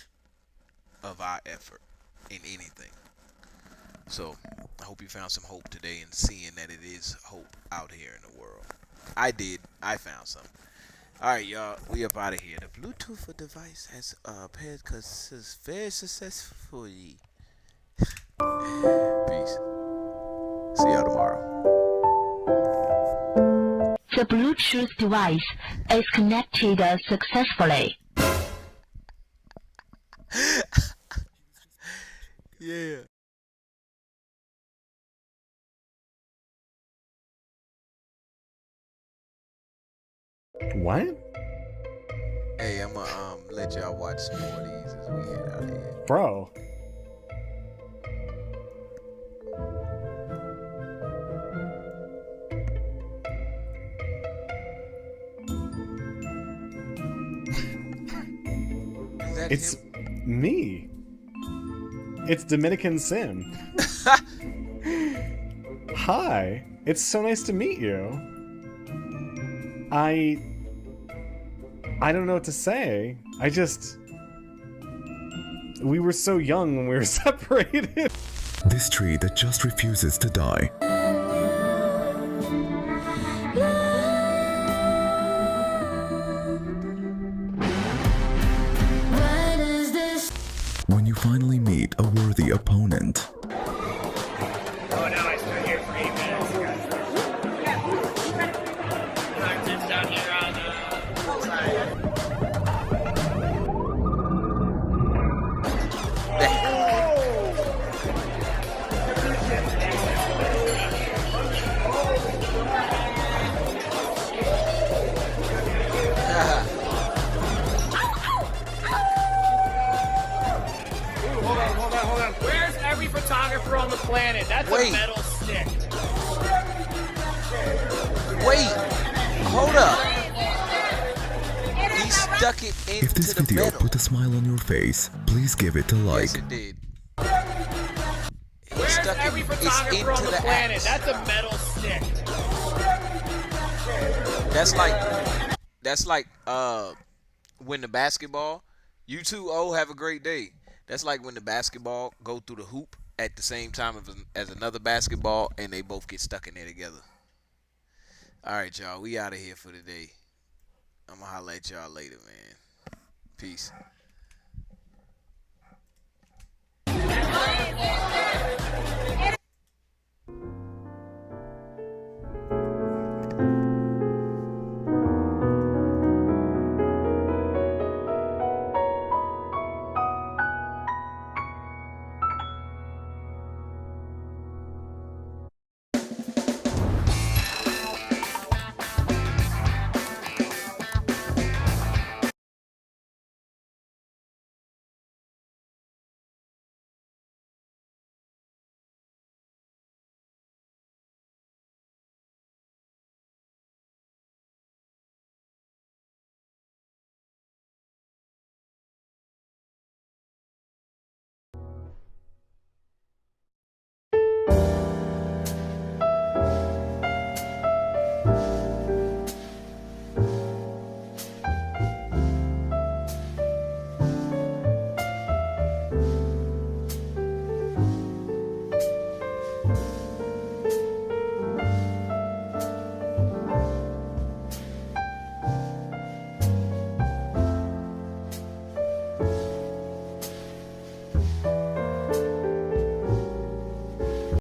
of our effort in anything. So I hope you found some hope today in seeing that it is hope out here in the world. I did. I found some. Alright, y'all. We up out of here. The Bluetooth device has paired very successfully. Peace. See y'all tomorrow. The Bluetooth device is connected successfully. Yeah. What? Hey, I'm gonna let y'all watch some more of these as we head out of here. Bro. It's me. It's Dominican Sim. Hi. It's so nice to meet you. I don't know what to say. We were so young when we were separated. This tree that just refuses to die. When you finally meet a worthy opponent. Oh no, I stood here for 8 minutes. Tim's down here on the Hold on. Where's every photographer on the planet? That's a metal stick. Wait, hold up. He stuck it into If this video metal. put a smile on your face, please give it a like. Yes, it did. Where's every photographer on the planet? That's a metal stick. That's like when the basketball, you two have a great day. That's like when the basketball go through the hoop at the same time as another basketball and they both get stuck in there together. All right, y'all, we out of here for today. I'm gonna holler at y'all later, man. Peace.